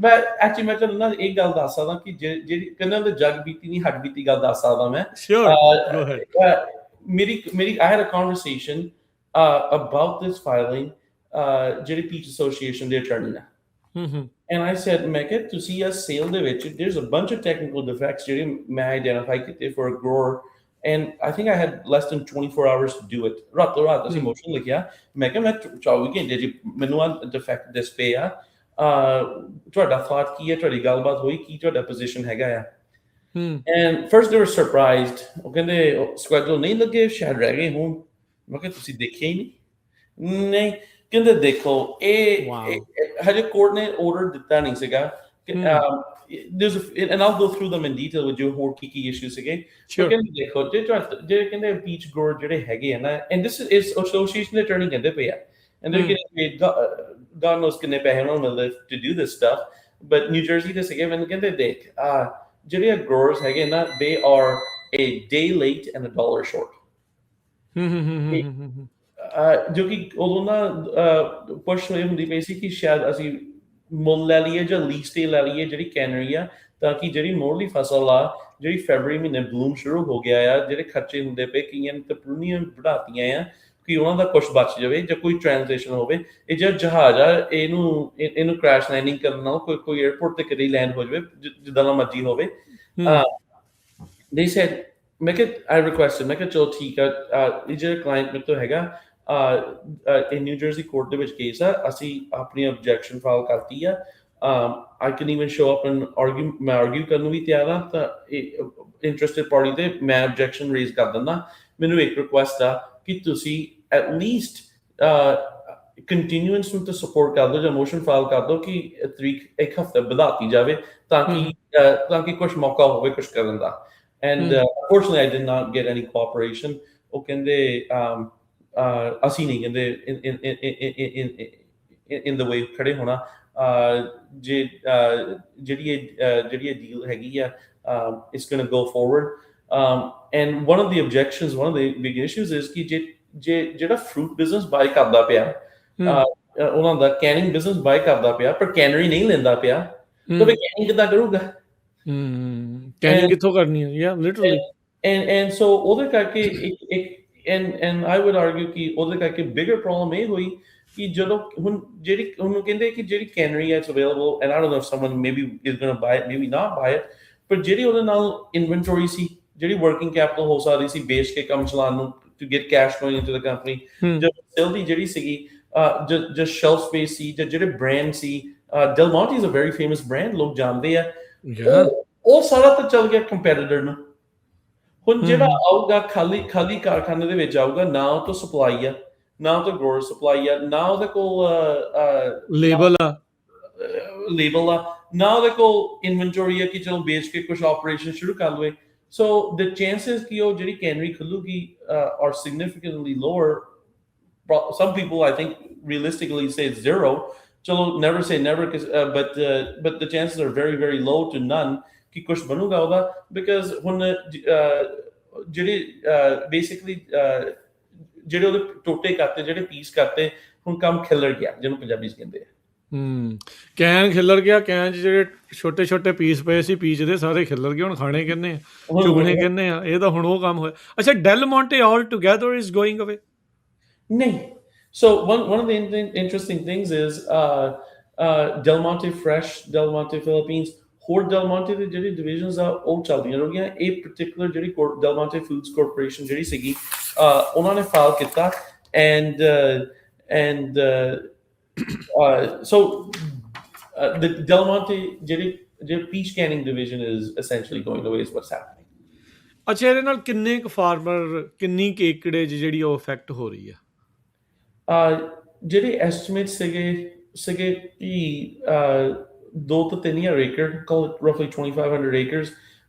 ਮੈਂ ਤੁਹਾਨੂੰ ਨਾ ਇੱਕ ਗੱਲ ਦੱਸ ਸਕਦਾ ਕਿ ਜਿਹੜੀ ਕਹਿੰਦੇ ਹੁੰਦੇ ਜੱਗ ਬੀਤੀ ਨਹੀਂ ਹੱਡ ਬੀਤੀ ਗੱਲ ਦੱਸ ਸਕਦਾ ਮੈਂ. ਮੇਰੀ I had a conversation about this filing ਜਿਹੜੀ Peach Association ਦੇ attorney ਨਾਲ. And I said, ਮੈਂ ਕਿਹਾ ਤੁਸੀਂ ਆ sale ਦੇ ਵਿੱਚ there's a bunch of technical defects ਜਿਹੜੇ ਮੈਂ identify ਕੀਤੇ for a grower, and I think I had less than 24 hours to do it. ਰਾਤੋਂ ਰਾਤ ਅਸੀਂ motion ਲਿਖਿਆ, ਮੈਂ ਕਿਹਾ ਮੈਂ 24 ਘੰਟੇ ਜੀ ਮੈਨੂੰ ਆ defect ਦਿਸ ਪਏ ਆ, ਤੁਹਾਡਾ thought ਕੀ ਹੈ, ਤੁਹਾਡੀ ਗੱਲਬਾਤ ਹੋਈ ਕੀ, ਤੁਹਾਡਾ position ਹੈਗਾ ਆ. And first they were surprised, ਉਹ ਕਹਿੰਦੇ schedule ਨਹੀਂ ਲੱਗੇ ਸ਼ਾਇਦ ਰਹਿ ਗਏ ਹੁਣ. ਮੈਂ ਕਿਹਾ ਤੁਸੀਂ ਦੇਖਿਆ ਹੀ ਨਹੀਂ. ਕਹਿੰਦੇ ਦੇਖੋ ਇਹ ਹਜੇ ਕੋਰਟ ਨੇ ਆਰਡਰ ਦਿੱਤਾ ਨਹੀਂ ਸੀਗਾ. and I'll go through them in detail with ਜੋ ਹੋਰ ਕੀ issue ਸੀਗੇ. ਕਹਿੰਦੇ ਦੇਖੋ ਜਿਹੜੇ ਕਹਿੰਦੇ peach grower ਜਿਹੜੇ ਹੈਗੇ ਆ ਨਾ, and this is association ਦੇ attorney ਕਹਿੰਦੇ ਪਏ ਆ, and they're getting paid God knows ਕਿੰਨੇ ਪੈਸੇ ਉਹਨਾਂ ਨੂੰ ਮਿਲਦੇ to do this stuff, but New Jersey ਦੇ ਸੀਗੇ. ਮੈਨੂੰ ਕਹਿੰਦੇ ਦੇਖ ਜਿਹੜੇ growers ਹੈਗੇ ਨਾ, they are a day late and a dollar short. ਜੋ ਕਿ ਉਦੋਂ ਨਾ ਪੁਸ਼ ਹੋਈ ਹੁੰਦੀ ਪਈ ਸੀ ਕਿ ਸ਼ਾਇਦ ਅਸੀਂ ਮੁੱਲ ਲੈ ਲਈਏ ਜਾਂ ਲੀਜ਼ ਤੇ ਲੈ ਲਈਏ ਜਿਹੜੀ ਕੈਨਰੀ ਆ, ਤਾਂ ਕਿ ਜਿਹੜੀ ਮੋਰਲੀ ਫਸਲ ਆ ਜਿਹੜੀ ਫੈਬਰਰੀ ਮਹੀਨੇ ਬਲੂਮ ਸ਼ੁਰੂ ਹੋ ਗਿਆ ਆ, ਜਿਹੜੇ ਖਰਚੇ ਹੁੰਦੇ ਪਏ ਕਈਆਂ ਨੇ ਤਾਂ ਪ੍ਰੀਮੀਅਮ ਵਧਾਤੀਆਂ ਆ ਕਿ ਉਹਨਾਂ ਦਾ ਕੁਛ ਬਚ ਜਾਵੇ ਜਾਂ ਕੋਈ ਟ੍ਰਾਂਜੈਕਸ਼ਨ ਹੋਵੇ. ਇਹ ਜਿਹੜਾ ਜਹਾਜ਼ ਆ ਇਹਨੂੰ ਕ੍ਰੈਸ਼ ਲੈਂਡਿੰਗ ਕਰਨ ਨਾਲ ਕੋਈ 에어ਪੋਰਟ ਤੇ ਕਦੇ ਲੈਂਡ ਹੋ ਜਾਵੇ ਜਿੱਦਾਂ ਦਾ ਮਰਜ਼ੀ ਹੋਵੇ. they said ਮੈਂ ਕਿਹਾ I requested, ਮੈਂ ਕਿਹਾ ਚਲੋ ਠੀਕ ਆ, ਇਹ ਜਿਹੜਾ ਕਲਾਇੰਟ ਮੇਰੇ ਤੋਂ ਹੈਗਾ in New Jersey court ਦੇ ਵਿੱਚ ਕੇਸ ਆ, ਅਸੀਂ ਆਪਣੀ objection file ਕਰਤੀ ਆ. I can even show up and argue, ਮੈਂ argue ਕਰਨ ਨੂੰ ਵੀ ਤਿਆਰ ਆ, ਤਾਂ interested party ਤੇ ਮੈਂ objection raise ਕਰ ਦਿੰਦਾ. ਮੈਨੂੰ ਇੱਕ request ਆ ਕਿ ਤੁਸੀਂ at least ਕੰਟੀਨਿਊਅੰਸ ਨੂੰ ਤਾਂ ਸਪੋਰਟ ਕਰ ਦਿਓ ਜਾਂ ਮੋਸ਼ਨ ਫਾਈਲ ਕਰ ਦਿਓ ਕਿ ਤਰੀਕ ਇੱਕ ਹਫ਼ਤਾ ਵਧਾਤੀ ਜਾਵੇ ਤਾਂ ਕਿ ਕੁਝ ਮੌਕਾ ਹੋਵੇ ਕੁਝ ਕਰਨ ਦਾ and unfortunately I did not get any cooperation ਉਹ ਕਹਿੰਦੇ ਅਸੀਂ ਨਹੀਂ ਕਹਿੰਦੇ in the way ਖੜੇ ਹੋਣਾ ਜੇ ਜਿਹੜੀ ਇਹ ਡੀਲ ਹੈਗੀ ਆ it's going to go forward and one of the objections one of the big issues is ਕਿ ਜਿਹੜਾ ਫਰੂਟ ਬਿਜ਼ਨਸ ਬਾਈ ਕਰਦਾ ਪਿਆ ਉਹਨਾਂ ਦਾ ਕੈਨਿੰਗ ਬਿਜ਼ਨਸ ਬਾਈ ਕਰਦਾ ਪਿਆ ਪਰ ਕੈਨਰੀ ਨਹੀਂ ਲੈਂਦਾ ਪਿਆ ਤਾਂ ਵੀ ਕੈਨਿੰਗ ਕਿੱਦਾਂ ਕਰੂਗਾ
ਕੈਨਿੰਗ ਕਿੱਥੋਂ ਕਰਨੀ ਹੈ ਯਾ ਲਿਟਰਲੀ
and so ਉਹਦੇ ਕਰਕੇ and I would argue ਕਿ ਉਹਦੇ ਕਰਕੇ bigger problem ਇਹ ਹੋਈ ਕਿ ਜਦੋਂ ਹੁਣ ਉਹਨੂੰ ਕਹਿੰਦੇ ਕਿ ਜਿਹੜੀ ਕੈਨਰੀ ਹੈ it's available and I don't know if someone maybe is going to buy it maybe not buy it ਪਰ ਜਿਹੜੀ ਉਹਦੇ ਨਾਲ ਇਨਵੈਂਟਰੀ ਸੀ ਜਿਹੜੀ ਵਰਕਿੰਗ ਕੈਪੀਟਲ ਹੋ ਸਕਦੀ ਸੀ ਵੇਚ ਕੇ ਕੰਮ ਚਲਾਉਣ ਨੂੰ to get cash going into the company ਜੋ ਫੈਸਿਲਿਟੀ ਜਿਹੜੀ ਸੀਗੀ just shelf space ਸੀ ਜਿਹੜੇ brand C Del Monte is a very famous brand ਲੋਕ ਜਾਣਦੇ ਆ ਉਹ ਸਾਰਾ ਤਾਂ ਚੱਲ ਗਿਆ ਕੰਪੀਟੀਟਰ ਨੂੰ ਹੁਣ ਜਿਹੜਾ ਆਊਗਾ ਖਾਲੀ ਕਾਰਖਾਨੇ ਦੇ ਵਿੱਚ ਆਊਗਾ ਨਾ ਉਹ ਤੋਂ ਸਪਲਾਈ ਆ ਨਾ ਉਹ ਤੋਂ ਗਰੋਅਰ ਸਪਲਾਈ ਆ ਨਾ ਉਹਦੇ ਕੋਲ ਲੇਬਲ ਆ ਨਾ ਉਹਦੇ ਕੋਲ ਇਨਵੈਂਟਰੀ ਆ ਕਿ ਚਲੋ ਵੇਚ ਕੇ ਕੁਝ ਆਪਰੇਸ਼ਨ ਸ਼ੁਰੂ ਕਰ ਲਵੇ so the chances ਕਿ ਉਹ ਜਿਹੜੀ ਕੈਨਰੀ ਖੁੱਲੂਗੀ are significantly lower some people I think realistically say it's zero chalo never say never but the chances are very very low to none ਕਿ ਕੁਝ ਬਣੂਗਾ ਉਹਦਾ because ਹੁਣ ਜਿਹੜੇ basically ਜਿਹੜੇ ਉਹਦੇ ਟੋਟੇ ਕਰਤੇ ਜਿਹੜੇ ਪੀਸ ਕਰਤੇ ਹੁਣ ਕੰਮ ਖਿਲਰ ਗਿਆ ਜਿਹਨੂੰ ਪੰਜਾਬੀ ਚ ਕਹਿੰਦੇ ਆ ਕੈਨ ਖਿਲਰ ਗਿਆ ਕੈਨ ਚ ਜਿਹੜੇ ਛੋਟੇ ਛੋਟੇ ਪੀਸ ਪਏ ਸੀ ਪੀਸ ਦੇ ਸਾਰੇ ਖਿਲਰ ਗਏ ਹੁਣ ਖਾਣੇ ਕਿੰਨੇ ਆ ਚੁਗਣੇ ਕਿੰਨੇ ਆ ਇਹ ਤਾਂ ਹੁਣ ਉਹ ਕੰਮ ਹੋਇਆ ਅੱਛਾ Del Monte all together is going away ਨਹੀਂ so one of the interesting things is Del Monte Fresh Del Monte Philippines ਹੋਰ Del Monte ਦੇ ਜਿਹੜੀ divisions ਆ ਉਹ ਚੱਲਦੀਆਂ ਰਹੀਆਂ ਇਹ particular ਜਿਹੜੀ Del Monte Foods Corporation ਜਿਹੜੀ ਸੀਗੀ ਉਹਨਾਂ ਨੇ ਫਾਈਲ ਕੀਤਾ and so the Del Monte ਜਿਹੜੀ peach canning division is essentially going away is what's happening
ਅੱਛਾ ਇਹਦੇ ਨਾਲ ਕਿੰਨੇ ਕੁ ਫਾਰਮਰ ਕਿੰਨੀ ਕੁ ਏਕੜੇਜ ਜਿਹੜੀ ਉਹ ਇਫੈਕਟ ਹੋ ਰਹੀ ਆ
ਜਿਹੜੇ ਐਸਟੀਮੇਟ ਸੀਗੇ ਕਿ 2 to 3 acre call it roughly 2,500 acres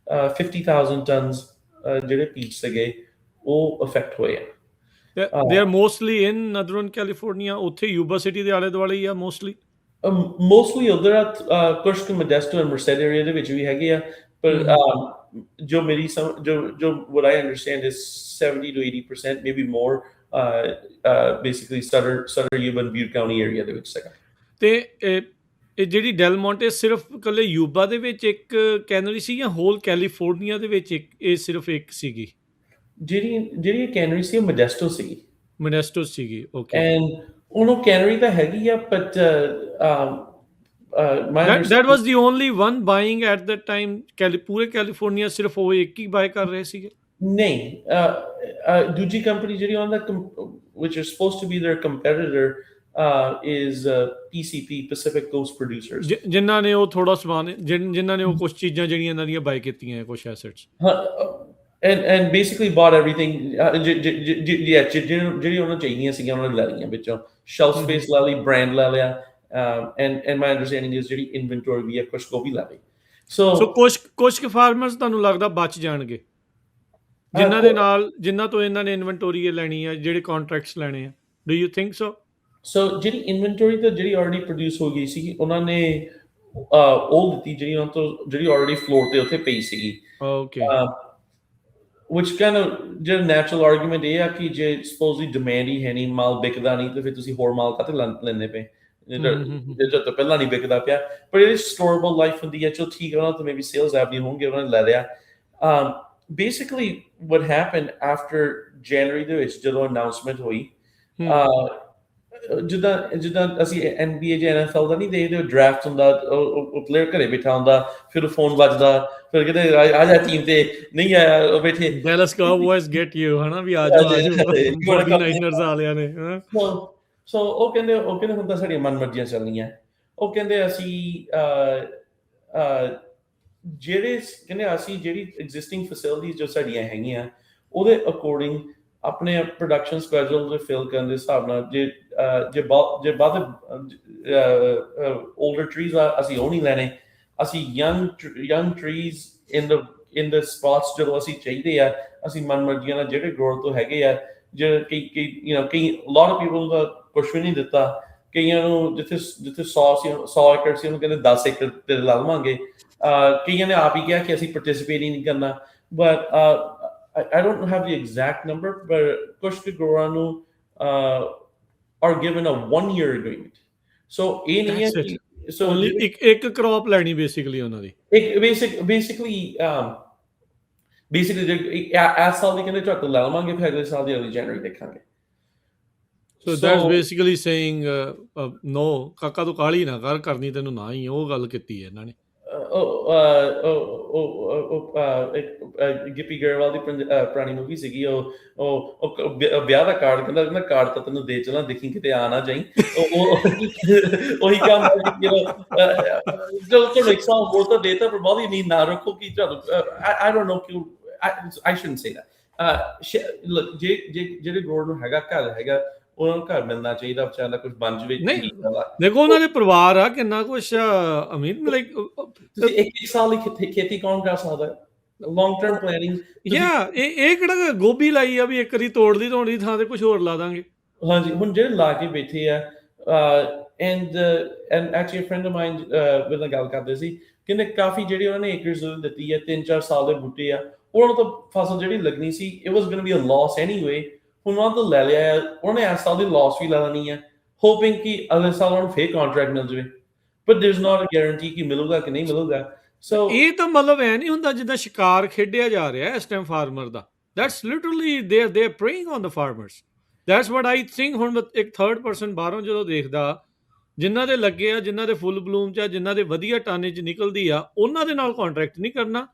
50,000 tons ਜਿਹੜੇ peach ਸੀਗੇ ਉਹ ਅਫੈਕਟ ਹੋਏ ਆ
they are mostly in northern California ਉੱਥੇ ਯੂਬਾ ਸਿਟੀ ਦੇ ਆਲੇ ਦੁਆਲੇ ਹੀ ਆ
mostly ਉਧਰ ਕੁਝ ਕੁ Modesto and Merced area ਦੇ ਵਿੱਚ ਵੀ ਹੈਗੇ ਆ ਪਰ ਜੋ ਮੇਰੀ ਜੋ what I understand is 70 to 80% maybe more basically Sutter Yuba and Butte County area ਦੇ ਵਿੱਚ ਸੀਗਾ
ਤੇ ਇਹ ਜਿਹੜੀ ਡੈਲ ਮੌਂਟੇ ਸਿਰਫ ਇਕੱਲੇ ਯੂਬਾ ਦੇ ਵਿੱਚ ਇੱਕ ਕੈਨਰੀ ਸੀ ਜਾਂ ਹੋਲ ਕੈਲੀਫੋਰਨੀਆ ਦੇ ਵਿੱਚ ਇਹ ਸਿਰਫ ਇੱਕ ਸੀਗੀ
ਜਿਹੜੀ ਕੈਨਰੀ ਸੀ ਮੋਡੈਸਟੋ ਸੀਗੀ
ਓਕੇ
ਐਂਡ ਉਹਨੂੰ ਕੈਨਰੀ ਤਾਂ ਹੈਗੀ ਆ but
that was the only one buying at that time ਪੂਰੇ ਕੈਲੀਫੋਰਨੀਆ ਸਿਰਫ ਉਹ ਇੱਕ ਹੀ ਬਾਏ ਕਰ ਰਹੇ ਸੀਗੇ
ਨਹੀਂ ਦੂਜੀ ਕੰਪਨੀ ਜਿਹੜੀ ਉਹਨਾਂ ਦਾ which is supposed to be their competitor is PCP Pacific Coast Producers
ਜਿਨ੍ਹਾਂ ਨੇ ਉਹ ਥੋੜਾ ਸਮਾਨ ਜਿਨ੍ਹਾਂ ਨੇ ਉਹ ਕੁਝ ਚੀਜ਼ਾਂ ਜਿਹੜੀਆਂ ਇਹਨਾਂ ਦੀਆਂ ਬਾਈ ਕੀਤੀਆਂ ਕੁਝ assets
and basically bought everything ਜਿਹੜੀ ਉਹਨਾਂ ਚਾਹੀਦੀਆਂ ਸੀਗੀਆਂ ਉਹਨਾਂ ਨੇ ਲੈ ਲਈਆਂ ਵਿੱਚੋਂ shelf space ਲੈ ਲਈ brand ਲੈ ਲਿਆ and my understanding is ਜਿਹੜੀ inventory ਵੀ ਹੈ ਕੁਝ ਕੋ ਵੀ ਲੈ ਲਈ so
ਕੁਝ ਫਾਰਮਰਸ ਤੁਹਾਨੂੰ ਲੱਗਦਾ ਬਚ ਜਾਣਗੇ ਜਿਨ੍ਹਾਂ ਤੋਂ ਇਹਨਾਂ ਨੇ ਇਨਵੈਂਟੋਰੀ ਲੈਣੀ ਹੈ ਜਿਹੜੇ ਕੰਟਰੈਕਟਸ ਲੈਣੇ ਆ do you think so
ਜਿਹੜੀ ਇਨਵੈਂਟਰੀ ਤਾਂ ਜਿਹੜੀ ਆਲਰੇਡੀ ਪ੍ਰੋਡਿਊਸ ਹੋ ਗਈ ਸੀ ਉਹਨਾਂ ਨੇ ਉਹ ਦਿੱਤੀ ਜਿਹੜੀ ਉਹਨਾਂ ਤੋਂ ਜਿਹੜੀ ਆਲਰੇਡੀ ਫਲੋਰ ਤੇ ਉੱਥੇ ਪਈ ਸੀਗੀ
ਓਕੇ
which kind of ਜਿਹੜਾ ਨੈਚੁਰਲ ਆਰਗੂਮੈਂਟ ਇਹ ਆ ਕਿ ਜੇ ਸਪੋਜ਼ਲੀ ਡਿਮਾਂਡ ਹੀ ਹੈ ਨਹੀਂ ਮਾਲ ਵਿਕਦਾ ਨਹੀਂ ਤੇ ਫਿਰ ਤੁਸੀਂ ਹੋਰ ਮਾਲ ਕਾਹਤੇ ਲੈਂਦੇ ਪਏ ਜੇ ਤਾਂ ਪਹਿਲਾਂ ਨਹੀਂ ਵਿਕਦਾ ਪਿਆ ਪਰ ਇਹ ਸਟੋਰੇਬਲ ਲਾਈਫ ਹੁੰਦੀ ਹੈ ਚਲੋ ਠੀਕ ਹੈ ਉਹਨਾਂ ਤੋਂ ਮੇਬੀ ਸੇਲਸ ਐਵਨੀ ਹੋਣਗੇ ਉਹਨਾਂ ਨੇ ਲੈ ਲਿਆ basically what happened after January ਦੇ ਵਿੱਚ ਜਦੋਂ ਅਨਾਉਂਸਮੈਂਟ ਹੋਈ ਜਿੱਦਾਂ ਅਸੀਂ NBA ਜਾਂ NFL ਦਾ ਨਹੀਂ ਦੇਖਦੇ ਡਰਾਫਟ ਹੁੰਦਾ ਉਹ ਪਲੇਅਰ ਘਰੇ ਬੈਠਾ ਹੁੰਦਾ ਫਿਰ ਫੋਨ ਵੱਜਦਾ ਫਿਰ ਕਹਿੰਦੇ ਆ ਜਾ ਟੀਮ ਤੇ ਨਹੀਂ ਆਇਆ ਉਹ ਬੈਠੇ
ਡੈਲਸ ਕਾਊਬॉयਜ਼ ਗੈਟ ਯੂ ਹਨਾ ਵੀ ਆ ਜਾਓ 49ers ਵਾਲਿਆਂ ਨੇ
ਸੋ ਉਹ ਕਹਿੰਦੇ ਹੁਣ ਤਾਂ ਸਾਡੀਆਂ ਮਨਮਰਜ਼ੀਆਂ ਚੱਲਣੀਆਂ ਉਹ ਕਹਿੰਦੇ ਅਸੀਂ ਜਿਹੜੀ ਐਗਜ਼ਿਸਟਿੰਗ ਫੈਸਿਲਿਟੀਜ਼ ਜੋ ਸਾਡੀਆਂ ਹੈਗੀਆਂ ਉਹਦੇ ਅਕੋਰਡਿੰਗ ਆਪਣੇ ਪ੍ਰੋਡਕਸ਼ਨ ਸਕੇਜੂਲ ਦੇ ਫਿਲ ਕਰਨ ਦੇ ਹਿਸਾਬ ਨਾਲ ਜੇ ਬਾਅਦ 올ਡਰ ਟਰੀਜ਼ ਆ ਅਸੀਂ ਉਹ ਨਹੀਂ ਲੈਣੇ, ਅਸੀਂ ਯੰਗ ਟਰੀਜ਼ ਇਨ ਦ ਸਪੌਟਸ ਜਦੋਂ ਅਸੀਂ ਚਾਹੀਦੇ ਆ, ਅਸੀਂ ਮਨਮਰਜ਼ੀਆਂ ਨਾਲ ਜਿਹੜੇ ਗਰੋਰ ਤੋਂ ਹੈਗੇ ਆ, ਜਿਹੜੇ ਕਈ ਲੋਟ ਆਫ ਪੀਪਲ ਦਾ ਕੁਛ ਵੀ ਨਹੀਂ ਦਿੱਤਾ, ਕਈਆਂ ਨੂੰ ਜਿੱਥੇ 100 ਏਕੜ ਸੀ ਉਹਨੂੰ ਕਹਿੰਦੇ 10 ਏਕੜ ਤੇ ਲਾ ਲਵਾਂਗੇ, ਕਈਆਂ ਨੇ ਆਪ ਹੀ ਕਿਹਾ ਕਿ ਅਸੀਂ ਪਾਰਟਿਸਿਪੇਟ ਹੀ ਨਹੀਂ ਕਰਨਾ, but I don't have the exact number, but kuch ke growers nu are given a 1 year agreement. So ਇਹ ਨਹੀਂ ਹੈ
That's it.
ਕਿ so
Only ਇੱਕ crop ਲੈਣੀ basically ਉਹਨਾਂ ਦੀ।
ਇੱਕ basically ਇਸ ਸਾਲ ਦੀ ਕਹਿੰਦੇ ਝੱਟ ਲੈ ਲਵਾਂਗੇ, ਫਿਰ ਅਗਲੇ ਸਾਲ ਦੀ ਅਗਲੀ ਜਨਵਰੀ ਦੇਖਾਂਗੇ।
So that's basically saying no, ਕਾਕਾ ਤੂੰ ਕਾਹਲੀ ਨਾ ਕਰ, ਕਰਨੀ ਤੈਨੂੰ ਨਾ ਹੀ, ਉਹ ਗੱਲ ਕੀਤੀ ਹੈ ਇਹਨਾਂ ਨੇ।
ਗਿੱਪੀ ਗਰੇਵਾਲ ਦੀ ਪੁਰਾਣੀ ਮੂਵੀ ਸੀਗੀ, ਉਹ ਵਿਆਹ ਦਾ ਕਾਰਡ ਕਹਿੰਦਾ ਕਾਰਡ ਤਾਂ ਤੈਨੂੰ ਦੇ ਚਲਾਂ, ਦੇਖੀ ਕਿਤੇ ਆ ਨਾ ਜਾਈ, ਉਹੀ ਕੰਮ ਚਲੋ ਤੁਹਾਨੂੰ 1 ਸਾਲ ਹੋਰ ਤਾਂ ਦੇਤਾ, ਪਰ ਬਹੁਤੀ ਨੀਂਦ ਨਾ ਰੱਖੋ ਕਿ ਤੁਹਾਨੂੰ I don't know ਕਿਉਂ I shouldn't say that। ਜਿਹੜੇ ਗੋਰ ਨੂੰ ਹੈਗਾ ਘਰ ਹੈਗਾ, ਉਹਨਾਂ ਨੂੰ ਘਰ ਮਿਲਣਾ ਚਾਹੀਦਾ, ਵਿਚਾਰਾ ਦਾ ਕੁਝ ਬਣ ਜਵੇ।
ਨਹੀਂ ਦੇਖੋ ਉਹਨਾਂ ਦੇ ਪਰਿਵਾਰ ਆ ਕਿੰਨਾ ਕੁਛ ਅਮੀਤ, ਲਾਈਕ
ਤੁਸੀਂ ਇੱਕ ਸਾਲ ਦੀ ਖੇਤੀ ਕੌਣ ਕਰ ਸਕਦਾ? Long term planning.
ਇਹ ਕਿਹੜਾ ਗੋਭੀ ਲਾਈ ਆ ਵੀ ਇੱਕ ਵਾਰੀ ਤੋੜਦੀ ਥਾਂ ਤੇ ਕੁਝ ਹੋਰ ਲਾ ਦਾਂਗੇ।
ਹਾਂਜੀ, ਹੁਣ ਜਿਹੜੇ ਲਾ ਕੇ ਬੈਠੇ ਆ, and actually friend of mine with ਨਾਲ ਗੱਲ ਕਰਦੇ ਸੀ, ਕਹਿੰਦੇ ਕਾਫੀ ਜਿਹੜੀ ਉਹਨਾਂ ਨੇ ਏਕਰਸ ਦਿੱਤੀ ਹੈ, 3-4 ਸਾਲ ਦੇ ਬੂਟੇ ਆ, ਉਹਨਾਂ ਨੂੰ ਤਾਂ ਫਸਲ ਜਿਹੜੀ ਲੱਗਣੀ ਸੀ it was going to be a loss anyway, ਹੁਣ ਉਹਨਾਂ ਤੋਂ ਲੈ ਲਿਆ, ਉਹਨੇ ਇਸ ਸਾਲ ਦੀ ਲਾਸ ਵੀ ਲੈ ਲੈਣੀ ਹੈ, ਹੋਪਿੰਗ ਕਿ ਅਗਲੇ ਸਾਲ ਉਹਨਾਂ ਨੂੰ ਫੇਰ ਕੰਟਰੈਕਟ ਮਿਲ ਜਾਵੇ, but there is not a guarantee ਕਿ ਮਿਲੂਗਾ ਕਿ ਨਹੀਂ ਮਿਲੂਗਾ। ਸੋ ਇਹ
ਤਾਂ ਮਤਲਬ ਐ ਨਹੀਂ ਹੁੰਦਾ ਜਿੱਦਾਂ ਸ਼ਿਕਾਰ ਖੇਡਿਆ ਜਾ ਰਿਹਾ ਇਸ ਟਾਈਮ ਫਾਰਮਰ ਦਾ, that's literally they are preying on the farmers, that's what I think. ਹੁਣ ਇੱਕ ਥਰਡ ਪਰਸਨ ਬਾਹਰੋਂ ਜਦੋਂ ਦੇਖਦਾ, ਜਿਨ੍ਹਾਂ ਦੇ ਲੱਗੇ ਆ, ਜਿਨ੍ਹਾਂ ਦੇ ਫੁੱਲ ਬਲੂਮ 'ਚ ਆ, ਜਿਨ੍ਹਾਂ ਦੇ ਵਧੀਆ ਟਾਨੇਜ ਨਿਕਲਦੀ ਆ, ਉਹਨਾਂ ਦੇ ਨਾਲ ਕੰਟਰੈਕਟ ਨਹੀਂ ਕਰਨਾ,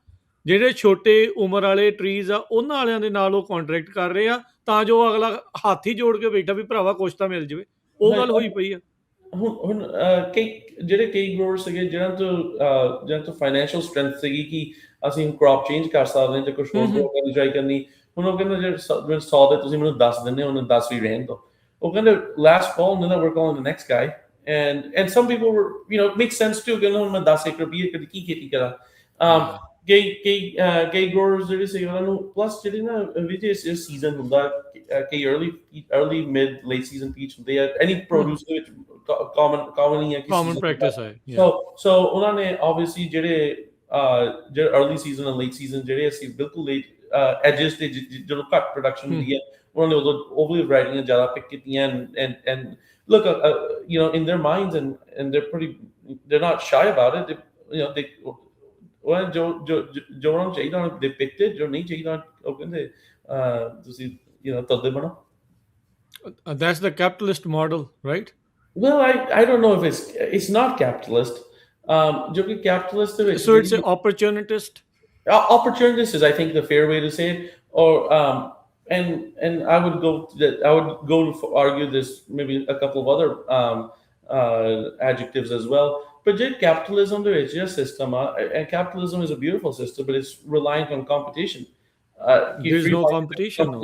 ਜਿਹੜੇ ਛੋਟੇ ਉਮਰ ਵਾਲੇ ਟਰੀਜ਼ ਆ ਉਹਨਾਂ ਵਾਲਿਆਂ ਦੇ ਨਾਲ ਉਹ ਕੰਟਰੈਕਟ ਕਰ ਰਹੇ ਆ, ਤਾਂ ਜੋ ਅਗਲਾ ਹੱਥ ਹੀ ਜੋੜ ਕੇ ਬੈਠਾ ਵੀ ਭਰਾਵਾ ਕੁਛ ਤਾਂ ਮਿਲ ਜਾਵੇ, ਉਹ ਗੱਲ ਹੋਈ ਪਈ ਆ।
ਹੁਣ ਕਈ ਗਰੋਅਰ ਸੀਗੇ ਜਿਹਨਾਂ ਤੋਂ ਫਾਈਨੈਂਸ਼ੀਅਲ ਸਟਰੈਂਥ ਸੀਗੀ ਕਿ ਅਸੀਂ ਕ੍ਰੌਪ ਚੇਂਜ ਕਰ ਸਕਦੇ ਹਾਂ ਜਾਂ ਕੁਛ ਹੋਰ ਕਰਨੀ ਟਰਾਈ ਕਰਨੀ, ਹੁਣ ਉਹ ਕਹਿੰਦੇ ਜਿਹੜੇ 100 ਦੇ ਤੁਸੀਂ ਮੈਨੂੰ 10 ਦਿੰਦੇ ਹੋ, ਉਹਨੂੰ 10 ਵੀ ਰਹਿਣ ਦਿਓ। ਉਹ ਕਹਿੰਦੇ last call and then we're calling the next guy, and some people were, it makes sense too, ਕਹਿੰਦੇ ਹੁਣ ਮੈਂ 10 ਏਕੜ 20 ਏਕੜ ਦੀ ਕੀ ਖੇਤੀ ਕਰਾਂ। ਕਈ ਗਰੋਅਰਸ ਜਿਹੜੇ ਸੀ ਉਹਨਾਂ ਨੂੰ ਪਲੱਸ ਜਿਹੜੀ ਨਾ ਵਿੱਚ ਸੀਜ਼ਨ ਹੁੰਦਾ, ਕਈ early mid late season peach ਹੁੰਦੇ ਆ, any produce ਦੇ ਵਿੱਚ common ਹੀ ਹੈ ਕਿ
common practice ਹੈ।
so ਉਹਨਾਂ ਨੇ obviously ਜਿਹੜੇ early season and late season ਜਿਹੜੇ ਅਸੀਂ ਬਿਲਕੁਲ late edges ਤੇ ਜਦੋਂ ਘੱਟ ਪ੍ਰੋਡਕਸ਼ਨ ਹੁੰਦੀ ਹੈ, ਉਹਨਾਂ ਨੇ ਉਦੋਂ ਉਹ ਵੀ ਵੈਰਾਈਟੀਆਂ ਜ਼ਿਆਦਾ ਪਿਕ ਕੀਤੀਆਂ, and look, in their minds and they're not shy about it, they ਜੋ ਉਹਨਾਂ ਨੂੰ ਚਾਹੀਦਾ they picked it, ਜੋ ਨਹੀਂ ਚਾਹੀਦਾ ਉਹ ਕਹਿੰਦੇ ਤੁਸੀਂ ਤਦੇ ਬਣੋ।
That's the capitalist model, right?
Well, I don't know if it's not capitalist. ਜੋ ਕਿ capitalist ਦੇ ਵਿੱਚ
so it's opportunist.
Opportunist is, I think, the fair way to say it. Or and I would go to argue this maybe a couple of other adjectives as well. But capitalism, there is a system, and capitalism is a beautiful system, but it's reliant on competition.
There's no competition. No.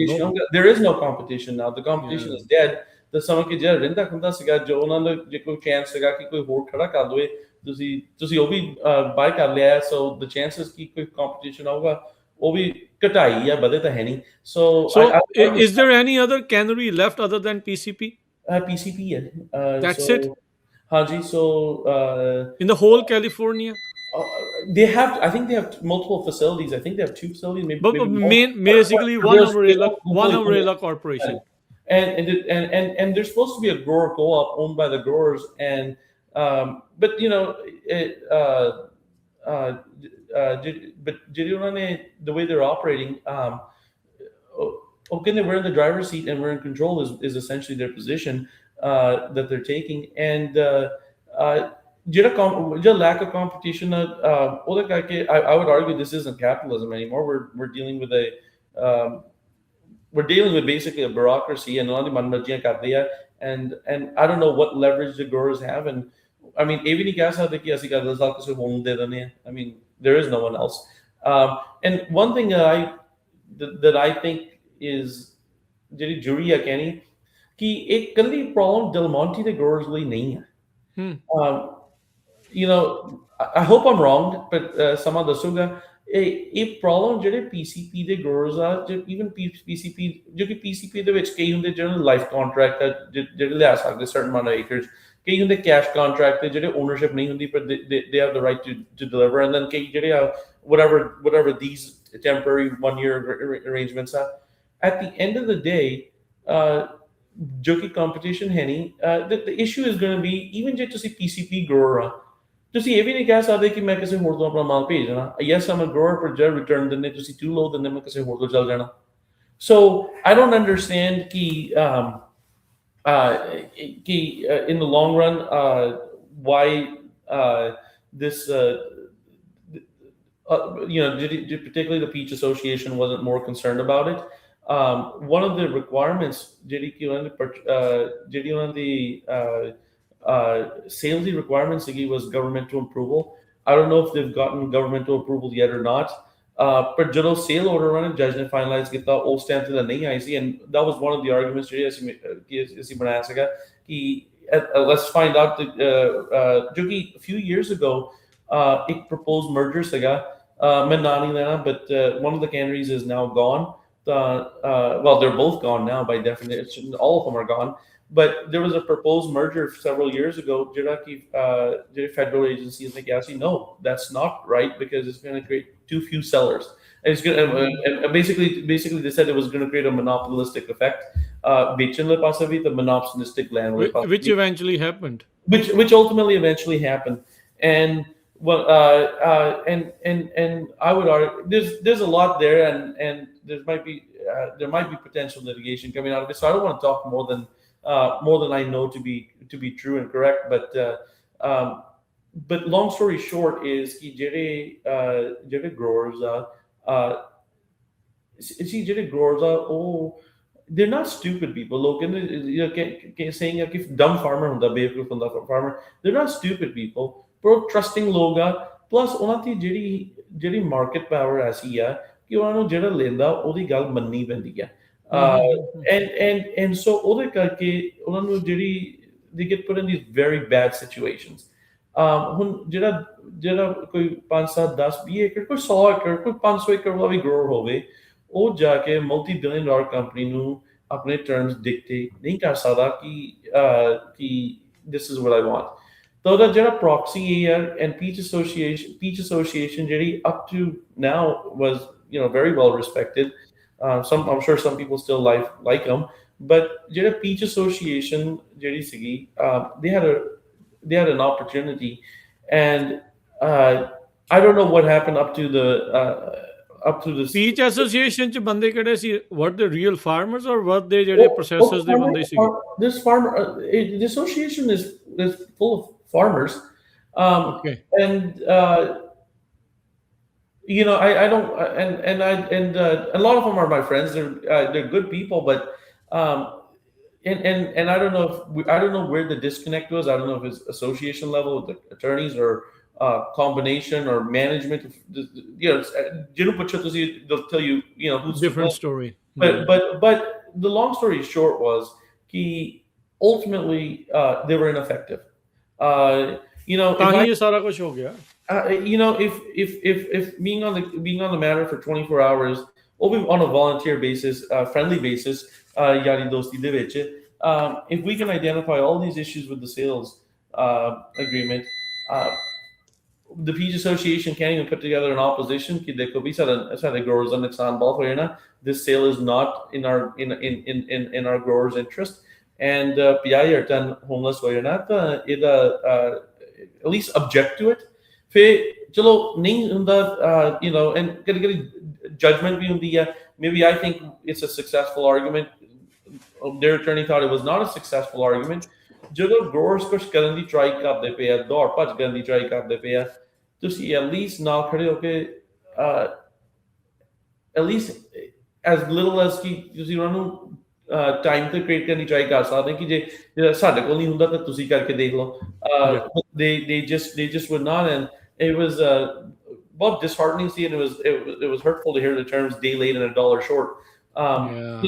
There is no competition now. The competition is dead. The ਸਮਾਂ ਕਿ ਜਿਹੜਾ ਰਹਿੰਦਾ ਹੁੰਦਾ ਸੀਗਾ, ਜੋ ਉਹਨਾਂ ਦਾ ਜੇ ਕੋਈ ਚਾਂਸ ਸੀਗਾ ਕਿ ਕੋਈ ਹੋਰ ਖੜਾ ਕਰ ਦਵੇ, ਤੁਸੀਂ ਉਹ ਵੀ ਬਾਈ ਕਰ ਲਿਆ, ਸੋ ਦ ਚਾਂਸਸ ਕਿ ਕੋਈ ਕੰਪੀਟੀਸ਼ਨ ਆਊਗਾ ਉਹ ਵੀ ਘਟਾਈ ਆ, ਵਧੇ ਤਾਂ ਹੈ ਨਹੀਂ। So
is there any other cannery left other than PCP?
PCP ਹੈ।
That's it?
Haji, so
in the whole California,
I think they have multiple facilities. I think they have 2 facilities, maybe
basically one umbrella corporation.
And there's supposed to be a grower co-op owned by the growers, and but the way they're operating, okay, we're in the driver's seat and we're in control is essentially their position that they're taking, and just lack of competition. I would argue this isn't capitalism anymore. We're dealing with basically a bureaucracy, and all the manmarjiyan karte hai, and I don't know what leverage the growers have, and I mean, even if you say कि ऐसी कर 10 लाख से होने दे रहे हैं, I mean, there is no one else. And one thing that I think is ਜਿਹੜੀ ਜੂਰੀ ਆ ਕਹਿਣੀ ਕਿ ਇਹ ਕੱਲੀ ਪ੍ਰੋਬਲਮ ਡੈਲਮੋਂਟੀ ਦੇ ਗਰੋਅਰਸ ਲਈ ਨਹੀਂ ਹੈ।
Hmm.
You know, I hope I'm wrong, but ਸਮਾਂ ਦੱਸੂਗਾ ਇਹ ਪ੍ਰੋਬਲਮ ਜਿਹੜੇ ਪੀਸੀਪੀ ਦੇ ਗਰੋਅਰਸ ਆ ਇਵਨ ਪੀਸੀਪੀ ਜੋ ਕਿ ਪੀਸੀਪੀ ਦੇ ਵਿੱਚ ਕਈ ਹੁੰਦੇ ਜਿਹੜੇ ਲਾਈਫ ਕੰਟਰੈਕਟ ਆ ਜਿਹੜੇ ਲਿਆ ਸਕਦੇ ਸਰਟਨ ਅਮਾਉਂਟ ਆਫ ਏਕਰਸ, ਕਈ ਹੁੰਦੇ ਕੈਸ਼ ਕੰਟਰੈਕਟ ਤੇ ਜਿਹੜੇ ਓਨਰਸ਼ਿਪ ਨਹੀਂ ਹੁੰਦੀ ਪਰ they have the right to deliver, and then ਕਈ ਜਿਹੜੇ ਆ whatever these temporary 1 year arrangements are, at the end of the day, ਜੋ ਕਿ competition ਹੈ ਨਹੀਂ, the issue is going to be even ਜੇ ਤੁਸੀਂ PCP grower ਆ ਤੁਸੀਂ ਇਹ ਵੀ ਨਹੀਂ ਕਹਿ ਸਕਦੇ ਕਿ ਮੈਂ ਕਿਸੇ ਹੋਰ ਤੋਂ ਆਪਣਾ ਮਾਲ ਭੇਜ ਦੇਣਾ। ਯੈਸ ਆਮ ਅ ਗਰੋਅਰ, ਪਰ ਜਦ ਰਿਟਰਨ ਦਿੰਦੇ ਤੁਸੀਂ ਟੂ ਲੋ ਦਿੰਦੇ ਮੈਂ ਕਿਸੇ ਹੋਰ ਤੋਂ ਚੱਲ ਜਾਣਾ। ਸੋ ਆਈ ਡੋਂਟ ਅੰਡਰਸਟੈਂਡ ਕਿ in the long run why this particularly the Peach Association wasn't more concerned about it. One of the requirements ਜਿਹੜੀ ਕਿ ਉਹਨਾਂ ਦੀ salesy requirements was governmental approval. I don't know if they've gotten governmental approval yet or not. But ਜਦੋਂ sale order ਉਹਨਾਂ ਨੇ judge ਨੇ finalize ਕੀਤਾ ਉਸ time ਤੇ ਤਾਂ ਨਹੀਂ ਆਈ ਸੀ, and that was one of the arguments ਜਿਹੜੇ ਅਸੀਂ ਬਣਾਇਆ ਸੀਗਾ ਕਿ let's find out ਜੋ ਕਿ a few years ago ਇੱਕ proposed merger ਸੀਗਾ, ਮੈਂ ਨਾਂ ਨਹੀਂ ਲੈਣਾ, but one of the canneries is now gone. Well, they're both gone now by definition, all of them are gone. But there was a proposed merger several years ago. The federal agencies like, no, that's not right because it's going to create too few sellers. And it's going to, basically they said it was going to create a monopolistic effect. The monopolistic land,
which eventually happened.
Which ultimately eventually happened. And well, and I would argue there's a lot there, and there might be potential litigation coming out of it. So I don't want to talk more than I know to be true and correct. But long story short is कि ਜਿਹੜੇ growers they're not stupid people. Look, saying कि dumb farmer ਹੁੰਦਾ ਬੇਵਕੂਫ ਹੁੰਦਾ farmer, they're not stupid people. But trusting ਲੋਕ ਆ, plus ਉਹਨਾਂ ਦੀ ਜਿਹੜੀ market power ਐਸੀ ਆ ਕਿ ਉਹਨਾਂ ਨੂੰ ਜਿਹੜਾ ਲੈਂਦਾ ਉਹਦੀ ਗੱਲ ਮੰਨਣੀ ਪੈਂਦੀ ਆ। And so ਉਹਦੇ ਕਰਕੇ ਉਹਨਾਂ ਨੂੰ they get put in these very bad situations. ਹੁਣ ਜਿਹੜਾ ਕੋਈ 5 7 10 20 ਏਕੜ, ਕੋਈ 100 ਏਕੜ, ਕੋਈ 500 ਏਕੜ ਵਾਲਾ ਵੀ ਗਰੋਅਰ ਹੋਵੇ, ਉਹ ਜਾ ਕੇ multi-billion dollar ਕੰਪਨੀ ਨੂੰ ਆਪਣੇ terms dictate ਨਹੀਂ ਕਰ ਸਕਦਾ ਕਿ this is what I want. So that ਜਿਹੜਾ proxy ਹੈ and Peach Association ਜਿਹੜੀ up to now was very well respected. I'm sure some people still like them, but ਜਿਹੜਾ Peach Association ਜਿਹੜੀ ਸੀਗੀ, they had an opportunity, and I don't know what happened up to the
Peach Association ਚ ਬੰਦੇ ਕਿਹੜੇ ਸੀ? Were they real farmers or were they ਜਿਹੜੇ processors ਦੇ ਬੰਦੇ ਸੀ?
This farmer, the association is full of farmers,
okay.
And I don't, and a lot of them are my friends. They're good people, but and I don't know I don't know where the disconnect was. I don't know if it's association level with the attorneys or combination or management. They'll tell you, who's
different story.
But the long story short was ultimately they were ineffective.
ਇਹ ਸਾਰਾ ਕੁਝ ਹੋ ਗਿਆ।
If being on the matter for 24 hours, or on a volunteer basis, friendly basis, yari dosti de vich, if we can identify all these issues with the sales agreement, the Peach Association can't even put together an opposition ki dekho bhi sare growers da nuksan bahut hoya na, this sale is not in our growers interest, and PI are done homeless hoya na ta eda at least object to it. ਫਿਰ ਚਲੋ ਨਹੀਂ ਹੁੰਦਾ, and ਕਦੀ judgment ਵੀ ਹੁੰਦੀ ਹੈ. Maybe I think it's a successful argument. Their attorney thought it was not a successful argument. ਜਦੋਂ growers ਕੁਝ ਕਰਨ ਦੀ try ਕਰਦੇ ਪਏ ਆ, ਦੌੜ ਭੱਜ ਕਰਨ ਦੀ try ਕਰਦੇ ਪਏ ਆ, ਤੁਸੀਂ at least ਨਾਲ ਖੜੇ ਹੋ ਕੇ at least as little as ਕਿ ਤੁਸੀਂ ਉਹਨਾਂ ਨੂੰ ਟਾਈਮ ਤੇ ਕ੍ਰੀਏਟ ਕਰਨੀ ਟਰਾਈ ਕਰ ਸਕਦੇ ਕਿ ਜੇ ਸਾਡੇ ਕੋਲ ਨਹੀਂ ਹੁੰਦਾ ਤਾਂ ਤੁਸੀਂ ਕਰਕੇ ਦੇਖ ਲਓ। They just would not, and it was both disheartening to see, and it was hurtful to hear the terms day late and $1 short.
Yeah.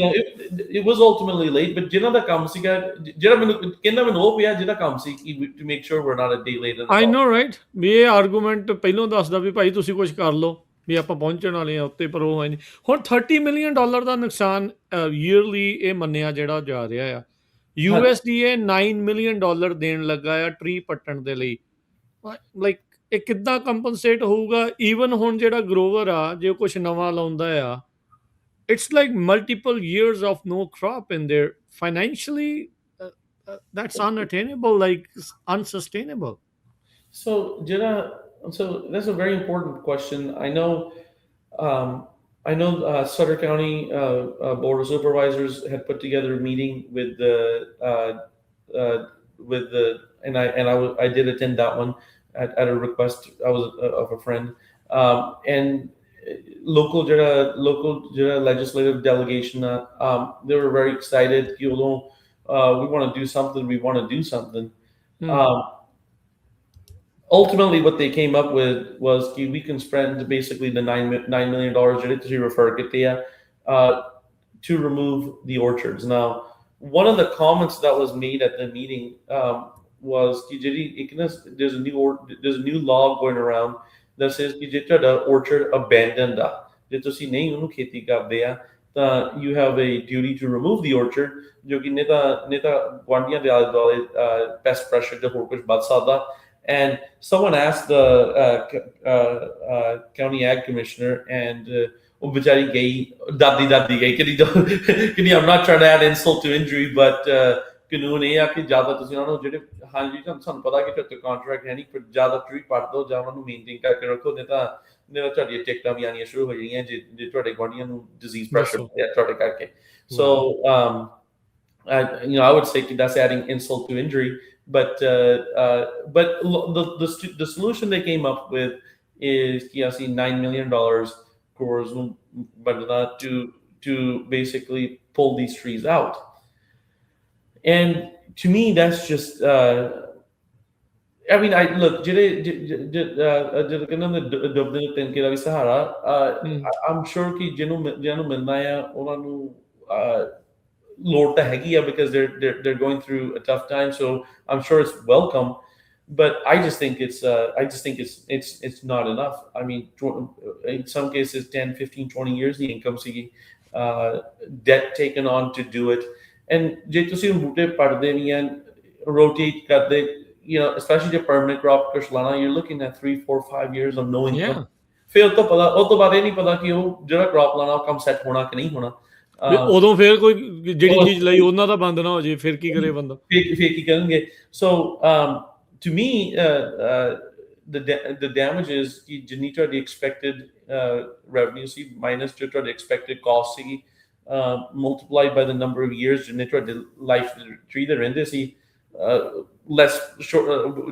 it was ultimately late, but ਜਿਨ੍ਹਾਂ ਦਾ ਕੰਮ ਸੀਗਾ ਜਿਹੜਾ ਮੈਨੂੰ ਕਹਿੰਦਾ ਮੈਨੂੰ ਉਹ ਪਿਆ ਜਿਹਦਾ ਕੰਮ ਸੀ ਕਿ to make sure we're not a day late in the
I
call.
No right ਵੀ ਇਹ ਆਰਗੂਮੈਂਟ ਪਹਿਲੋਂ ਦੱਸਦਾ ਵੀ ਭਾਈ ਤੁਸੀਂ ਕੁਝ ਕਰ ਲਓ ਵੀ ਆਪਾਂ ਪਹੁੰਚਣ ਵਾਲੇ ਆ ਉੱਤੇ, ਪਰ ਉਹ ਹੈ ਨਹੀਂ। ਹੁਣ $30 ਮਿਲੀਅਨ ਦਾ ਨੁਕਸਾਨ ਈਅਰਲੀ ਇਹ ਮੰਨਿਆ ਜਿਹੜਾ ਜਾ ਰਿਹਾ ਆ।
ਹਾਂਜੀ
USDA $9 ਮਿਲੀਅਨ ਦੇਣ ਲੱਗਾ ਆ ਟਰੀ ਪੱਟਣ ਦੇ ਲਈ। ਲਾਈਕ ਇਹ ਕਿੱਦਾਂ ਕੰਪਨਸੇਟ ਹੋਊਗਾ? ਈਵਨ ਹੁਣ ਜਿਹੜਾ ਗਰੋਵਰ ਆ ਜੇ ਕੁਝ ਨਵਾਂ ਲਾਉਂਦਾ ਆ, it's like multiple years of no crop in there. Financially, that's unattainable, like unsustainable.
so Jira, so that's a very important question. Um, I know Sutter County Board of Supervisors had put together a meeting with the I did attend that one at a request I was of a friend, and local legislative delegation. They were very excited. You know, we want to do something. We want to do something.
Hmm.
Ultimately, what they came up with was we can spend basically the $9 million to refer to remove the orchards. Now, one of the comments that was made at the meeting was there's a new law going around that says the orchard abandoned you have a duty to remove the orchard pest pressure and someone asked the county ag commissioner and ਉਹ ਵਿਚਾਰੀ ਗਈ ਦਾਦੀ ਗਈ ਕਿ I'm not trying to add insult to injury but ਕਾਨੂੰਨ ਇਹ ਆ ਕਿ ਜ਼ਿਆਦਾ ਤੁਸੀਂ ਉਹਨਾਂ ਨੂੰ ਜਿਹੜੇ ਹਾਂਜੀ ਤੁਹਾਨੂੰ ਪਤਾ ਕਿ ਤੁਹਾਡੇ ਕੰਟਰੈਕਟ ਹੈ ਨਹੀਂ ਪਰ ਜ਼ਿਆਦਾ ਟਰੀ ਪੱਟ ਦਿਓ ਜਾਂ ਉਹਨਾਂ ਨੂੰ ਮੇਨਟੇਨ ਕਰਕੇ ਰੱਖੋ ਨਹੀਂ ਤਾਂ ਤੁਹਾਡੀਆਂ ਟਿਕਟਾਂ ਵੀ ਆਉਣੀਆਂ ਸ਼ੁਰੂ ਹੋ ਜਾਣੀਆਂ ਜੇ ਤੁਹਾਡੇ ਗੁਆਂਢੀਆਂ ਨੂੰ ਡਿਜ਼ੀਜ਼ ਪ੍ਰੈਸ਼ਰ ਤੁਹਾਡੇ ਕਰਕੇ so I would say that's adding insult to injury but the solution they came up with is $9 million to basically pull these trees out. And to me, that's just. I mean, I'm sure कि जिन्हों मिलना है उन्होंने load तो हैगी है because they're going through a tough time, so I'm sure it's welcome. But I just think it's not enough. I mean, in some cases, 10, 15, 20 years the income debt taken on to do it. And ਜੇ ਤੁਸੀਂ ਬੂਟੇ ਪੜਦੇ ਵੀ ਹਨ rotate ਕਰਦੇ especially the permanent crop ਕੁਛ ਲਾਣਾ you're looking at 3, 4, 5 years of no income. ਫਿਰ ਉਹ ਤੋਂ ਬਾਅਦ ਇਹ ਨਹੀਂ ਪਤਾ ਕਿ ਉਹ ਜਿਹੜਾ crop ਲਾਣਾ ਉਹ ਕੰਮ ਸੈੱਟ ਹੋਣਾ ਕਿ ਨਹੀਂ ਹੋਣਾ
ਉਦੋਂ ਫਿਰ ਕੋਈ ਜਿਹੜੀ ਚੀਜ਼ ਲਈ ਉਹਨਾਂ ਦਾ ਬੰਦ ਨਾ ਹੋ ਜੇ ਫਿਰ ਕੀ ਕਰੇ ਬੰਦਾ
ਫਿਰ ਕੀ ਕਰਨਗੇ so to me the damage is ਜਿੰਨੀ ਤੁਹਾਡੀ expected revenue ਸੀ minus ਜੋ ਤੁਹਾਡੀ expected cost ਸੀਗੀ multiplied by the number of years ਜਿੰਨੇ ਤੁਹਾਡੇ life tree ਦੇ ਰਹਿੰਦੇ ਸੀ less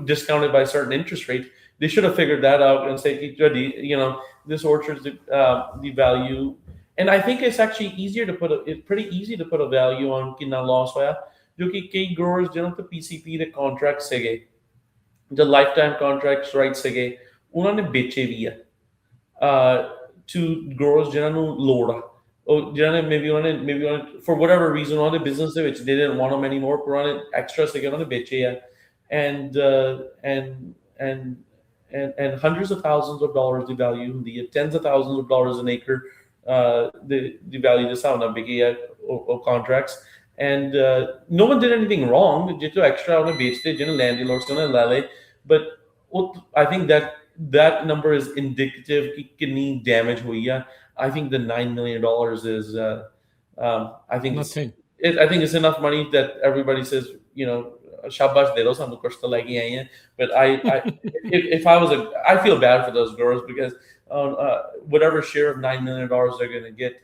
discounted by a certain interest rate. They should have figured that out and say this orchard's the value. And I think it's actually pretty easy to put a value on कितना loss होया जो कि कई growers जिन्हों तो PCP ਦੇ contracts ਸੀਗੇ the lifetime contracts rights ਸੀਗੇ ਉਹਨਾਂ ਨੇ ਵੇਚੇ ਵੀ ਆ to growers ਜਿਨ੍ਹਾਂ ਨੂੰ ਲੋੜ ਆ ਉਹ ਜਿਨ੍ਹਾਂ ਨੇ maybe for whatever reason ਉਹਨਾਂ ਦੇ business ਦੇ ਵਿੱਚ they didn't want them anymore ਪਰ ਉਹਨਾਂ ਨੇ extra ਸੀਗੇ ਉਹਨਾਂ ਨੇ ਵੇਚੇ ਆ and hundreds of thousands of dollars the value ਹੁੰਦੀ ਹੈ tens of thousands of dollars an acre the value the sound of contracts and no one did anything wrong ਜਿੱਥੇ extra ਉਹਨੇ ਵੇਚਦੇ ਜਿਹਨੇ landlords ਉਹਨੇ ਲੈ ਲਏ but I think that number is indicative ਕਿ ਕਿੰਨੀ damage ਹੋਈ ਆ I think the $9 million is I think
nothing.
I think it's enough money that everybody says shabash de do sanu kuch to lagi aaye hain but if I feel bad for those girls because whatever share of $9 million they're going to get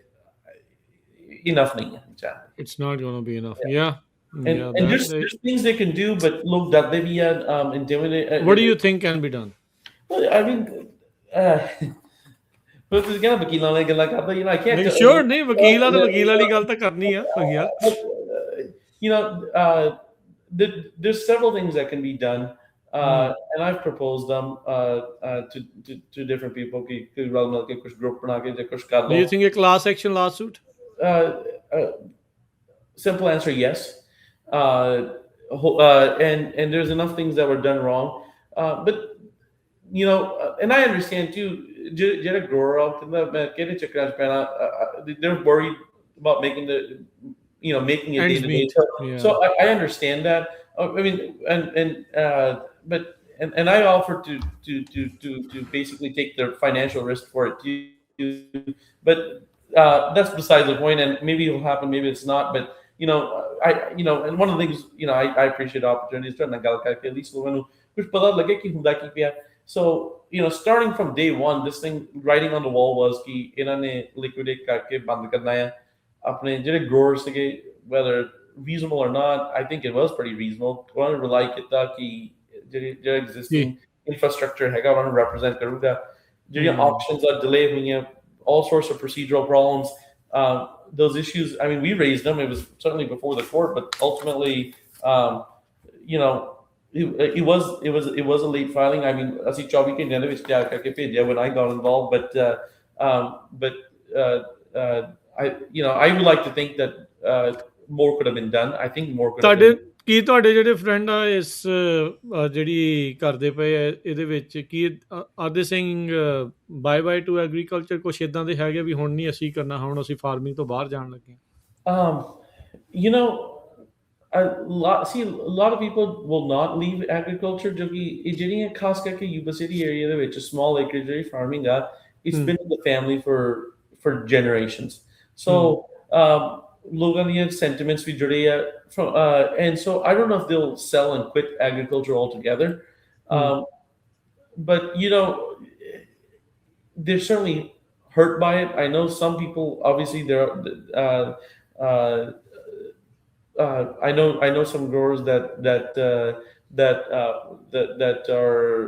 enough nahi hai
it's not going to be enough yeah
and there's things they can do but look that they be intimidate
what do you think can be done
well I mean but ਤੁਸੀਂ ਕਹਿੰਦਾ ਵਕੀਲਾਂ ਵਾਲੀ ਗੱਲਾਂ ਕਰਦਾ I can't
sure ਨਹੀਂ ਵਕੀਲਾਂ ਤੇ ਵਕੀਲ ਵਾਲੀ ਗੱਲ ਤਾਂ ਕਰਨੀ ਆ
there's several things that can be done and I've proposed them to different people कि कुछ group बना के कुछ कर लो
do you think a class action lawsuit
simple answer, yes. And there's enough things that were done wrong. But and I understand too. Jada grower up, they're worried about making it day
Ends
to day.
meet. Yeah.
So I understand that. I mean, but and I offer to basically take the financial risk for it too. But that's beside the point, and maybe it'll happen, maybe it's not. But and one of the things I appreciate opportunities to na gal karke at least logan nu kuch pata lage ki hunda ki piya. So starting from day one, this thing writing on the wall was ki ਇਹਨਾਂ ਨੇ liquidate karke ਬੰਦ ਕਰਨਾ ਹੈ ਆਪਣੇ ਜਿਹੜੇ growers ਸੀਗੇ, whether reasonable or not. I think it was pretty reasonable. ਉਹਨਾਂ ਨੇ rely ਕੀਤਾ ਕਿ ਜਿਹੜਾ
ਜੀ।
existing infrastructure ਹੈਗਾ ਉਹਨਾਂ ਨੂੰ represent ਕਰੂਗਾ। ਜਿਹੜੀਆਂ
ਹੂੰ।
auctions ਆ delay ਹੋਈਆਂ, all sorts of procedural problems. Those issues, I mean, we raised them. It was certainly before the court, but ultimately, you know, it was a late filing. I mean, ਅਸੀਂ 24 ਘੰਟਿਆਂ ਦੇ ਵਿੱਚ ਤਿਆਰ ਕਰਕੇ ਭੇਜਿਆ when I got involved, but I would like to think that more could have been done. I think more could have
ਤੁਹਾਡੇ
been.
ਕੀ ਤੁਹਾਡੇ ਜਿਹੜੇ ਫਰੈਂਡ ਆ ਇਸ ਜਿਹੜੀ ਕਰਦੇ ਪਏ ਆ ਇਹਦੇ ਵਿੱਚ ਕੀ are they saying bye bye to agriculture, ਕੁਛ ਇਦਾਂ ਦੇ ਹੈਗੇ ਵੀ ਹੁਣ ਨਹੀਂ ਅਸੀਂ ਕਰਨਾ, ਹੁਣ ਅਸੀਂ ਫਾਰਮਿੰਗ ਤੋਂ ਬਾਹਰ ਜਾਣ ਲੱਗੇ ਹਾਂ?
Um, you know, a lot of people will not leave agriculture. जो कि ਜਿਹੜੀਆਂ ਖਾਸ ਕਰਕੇ Yuba City area ਦੇ ਵਿੱਚ small acreage ਜਿਹੜੀ farming ਆ, it's been in the family for generations. So ਲੋਕਾਂ ਦੀਆਂ sentiments ਵੀ ਜੁੜੇ ਆ and so I don't know if they'll sell and quit agriculture altogether. But they're certainly hurt by it. I know some people, obviously, I know some growers that are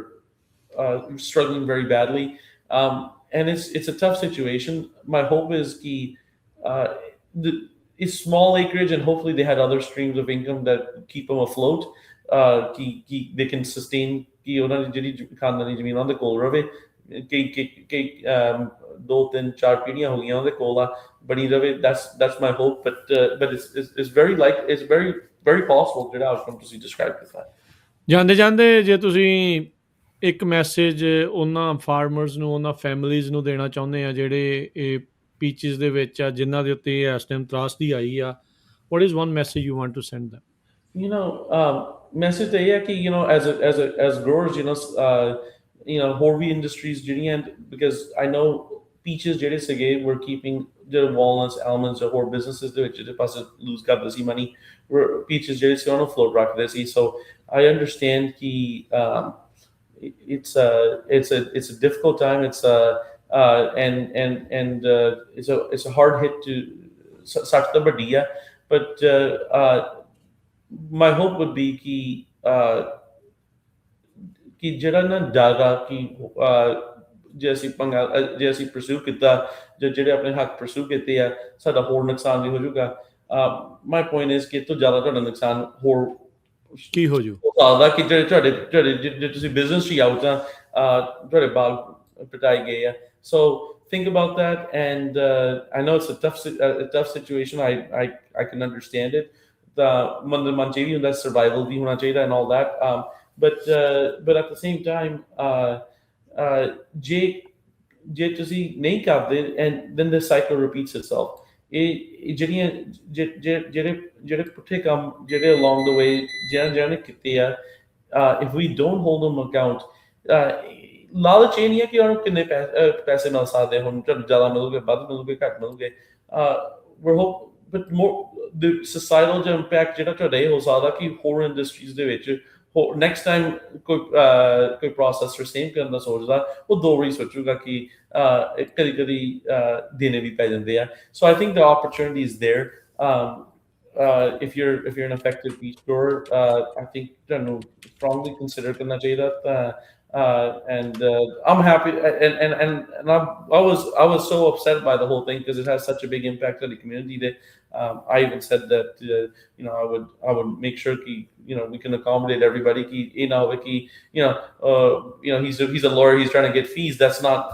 struggling very badly, and it's a tough situation. My hope is it's small acreage, and hopefully they had other streams of income that keep them afloat. They can sustain ਕਿ ਉਹਨਾਂ ਦੀ ਜਿਹੜੀ ਖਾਨਦਾਨੀ ਜ਼ਮੀਨ ਉਹਨਾਂ ਦੇ ਕੋਲ ਰਵੇ, ਕਈ 2-3-4 ਪੀੜ੍ਹੀਆਂ ਹੋ ਗਈਆਂ ਉਹਦੇ ਕੋਲ ਆ, ਬਣੀ ਰਵੇ। That's my hope, but it's very very possible ਜਿਹੜਾ outcome ਤੁਸੀਂ describe ਕੀਤਾ।
ਜਾਂਦੇ ਜਾਂਦੇ ਜੇ ਤੁਸੀਂ ਇੱਕ ਮੈਸੇਜ ਉਹਨਾਂ ਫਾਰਮਰਸ ਨੂੰ, ਉਹਨਾਂ ਫੈਮਲੀਜ਼ ਨੂੰ ਦੇਣਾ ਚਾਹੁੰਦੇ ਆ ਜਿਹੜੇ ਇਹ ਪੀਚਿਸ ਦੇ ਵਿੱਚ ਆ, ਜਿਨ੍ਹਾਂ ਦੇ ਉੱਤੇ ਇਸ ਟਾਈਮ ਤਰਾਸਦੀ ਆਈ ਆ, what is one message you want to send them?
Message ਤਾਂ ਇਹ ਹੈ ਕਿ as growers, ਹੋਰ ਵੀ industries ਜਿਹੜੀਆਂ, because I know peaches ਜਿਹੜੇ ਸੀਗੇ were keeping ਜਿਹੜੇ walnuts, almonds, ਹੋਰ businesses ਦੇ ਵਿੱਚ ਜਿਹੜੇ ਪਾਸੇ lose ਕਰਦੇ ਸੀ money, peaches ਜਿਹੜੇ ਸੀ ਉਹਨਾਂ ਨੂੰ float ਰੱਖਦੇ ਸੀ। So I understand ਕਿ it's a difficult time. It's a hard hit to such the badia, but my hope would be ਕਿ ਜਿਹੜਾ ਨਾ ਡਾਗਾ ਕਿ ਜੇ ਅਸੀਂ pursue ਕੀਤਾ, ਜਿਹੜੇ ਆਪਣੇ ਹੱਕ pursue ਕੀਤੇ ਆ, ਸਾਡਾ ਹੋਰ ਨੁਕਸਾਨ ਵੀ ਹੋ ਜਾਊਗਾ। My point is ਕਿ ਇਹ ਤੋਂ ਜ਼ਿਆਦਾ ਤੁਹਾਡਾ ਨੁਕਸਾਨ ਹੋਰ
ਕੀ ਹੋ ਜੂ
ਸਕਦਾ ਕਿ ਤੁਹਾਡੇ ਜੇ ਤੁਸੀਂ ਬਿਜ਼ਨਸ 'ਚ ਆਓ ਤਾਂ ਤੁਹਾਡੇ ਬਾਗ ਪਟਾਏ ਗਏ ਆ। So think about that, and I know it's a tough situation. I can understand it. ਮਨ 'ਚ ਵੀ ਹੁੰਦਾ survival ਵੀ ਹੋਣਾ ਚਾਹੀਦਾ and all that, but at the same time, ਜੇ ਤੁਸੀਂ ਨਹੀਂ ਕਰਦੇ, and then the cycle repeats itself. ਇਹ ਜਿਹੜੇ ਪੁੱਠੇ ਕੰਮ ਜਿਹੜੇ along the way ਜਿਹਨਾਂ ਨੇ ਕੀਤੇ ਆ, if we don't hold them account, ਲਾਲਚ ਇਹ ਨਹੀਂ ਹੈ ਕਿ ਉਹਨੂੰ ਕਿੰਨੇ ਪੈਸੇ ਮਿਲ ਸਕਦੇ, ਹੁਣ ਤੁਹਾਨੂੰ ਜ਼ਿਆਦਾ ਮਿਲੂਗੇ, ਵੱਧ ਮਿਲੂਗੇ, ਘੱਟ ਮਿਲੂਗੇ, but more the societal impact ਜਿਹੜਾ ਤੁਹਾਡਾ ਇਹ ਹੋ ਸਕਦਾ ਕਿ ਹੋਰ ਇੰਡਸਟਰੀਜ਼ ਦੇ ਵਿੱਚ next time ਕੋਈ processor same ਕਰਨ ਦਾ ਸੋਚਦਾ, ਉਹ ਦੋ ਵਾਰੀ ਸੋਚੂਗਾ ਕਿ ਕਦੀ ਦੇਣੇ ਵੀ ਪੈ ਜਾਂਦੇ ਆ। So I think the opportunity is there. If you're an effective beach grower, I think ਤੁਹਾਨੂੰ strongly consider ਕਰਨਾ ਚਾਹੀਦਾ। And I'm happy, and I was so upset by the whole thing because it has such a big impact on the community that I even said that I would make sure कि we can accommodate everybody कि ये ना होवे कि he's a lawyer, he's trying to get fees. That's not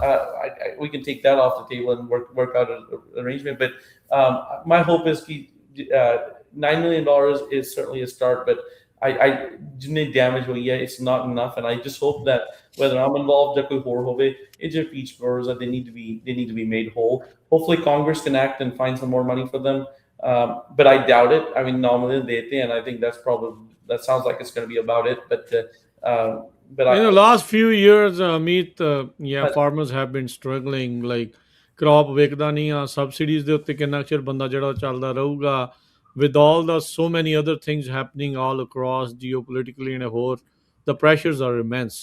we can take that off the table and work out an arrangement. But my hope is कि $9 million is certainly a start, but I जितने damage हुई है, it's not enough, and I just hope that whether I'm involved or कोई और होवे, it's just peach growers that they need to be made whole. Hopefully Congress can act and find some more money for them, but I doubt it. I mean, normally they and I think that sounds like it's going to be about it, but
In the last few years, Ameet, yeah,
but
farmers have been struggling. Like crop ਵਿਕਦਾ ਨਹੀਂ ਆ, subsidies ਦੇ ਉੱਤੇ ਕਿੰਨਾ ਚਿਰ ਬੰਦਾ ਜਿਹੜਾ ਚੱਲਦਾ ਰਹੂਗਾ, with all the so many other things happening all across geopolitically and ਹੋਰ, the pressures are immense.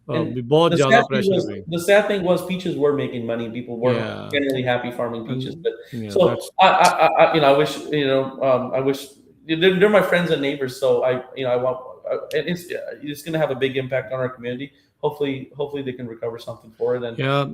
And
ਵੀ ਬਹੁਤ ਜ਼ਿਆਦਾ pressure we.
the sad thing was peaches were making money. People were
Yeah,
generally happy farming peaches.
and
But
yeah,
so
that's
I wish I wish they're my friends and neighbors. So I want and it's going to have a big impact on our community. Hopefully they can recover something for it. And
yeah.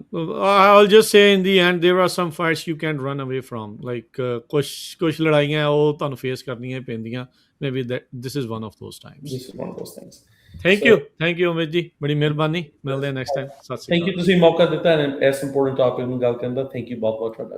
I'll just say in the end, there are some fights you can run away from. Like ਕੁਛ ਲੜਾਈਆਂ ਉਹ ਤੁਹਾਨੂੰ face ਕਰਨੀਆਂ ਪੈਂਦੀਆਂ. Maybe this is one of those times.
this is one of those things.
Thank
So
you Amit ਜੀ, ਬੜੀ ਮਿਹਰਬਾਨੀ, ਮਿਲਦੇ ਹਾਂ next time. ਸਤਿ ਸ਼੍ਰੀ
thank
ਅਕਾਲ।
you ਤੁਸੀਂ ਮੌਕਾ ਦਿੱਤਾ and ਇਸ important topic ਨੂੰ ਗੱਲ ਕਰਨ ਦਾ thank you ਬਹੁਤ ਬਹੁਤ ਤੁਹਾਡਾ।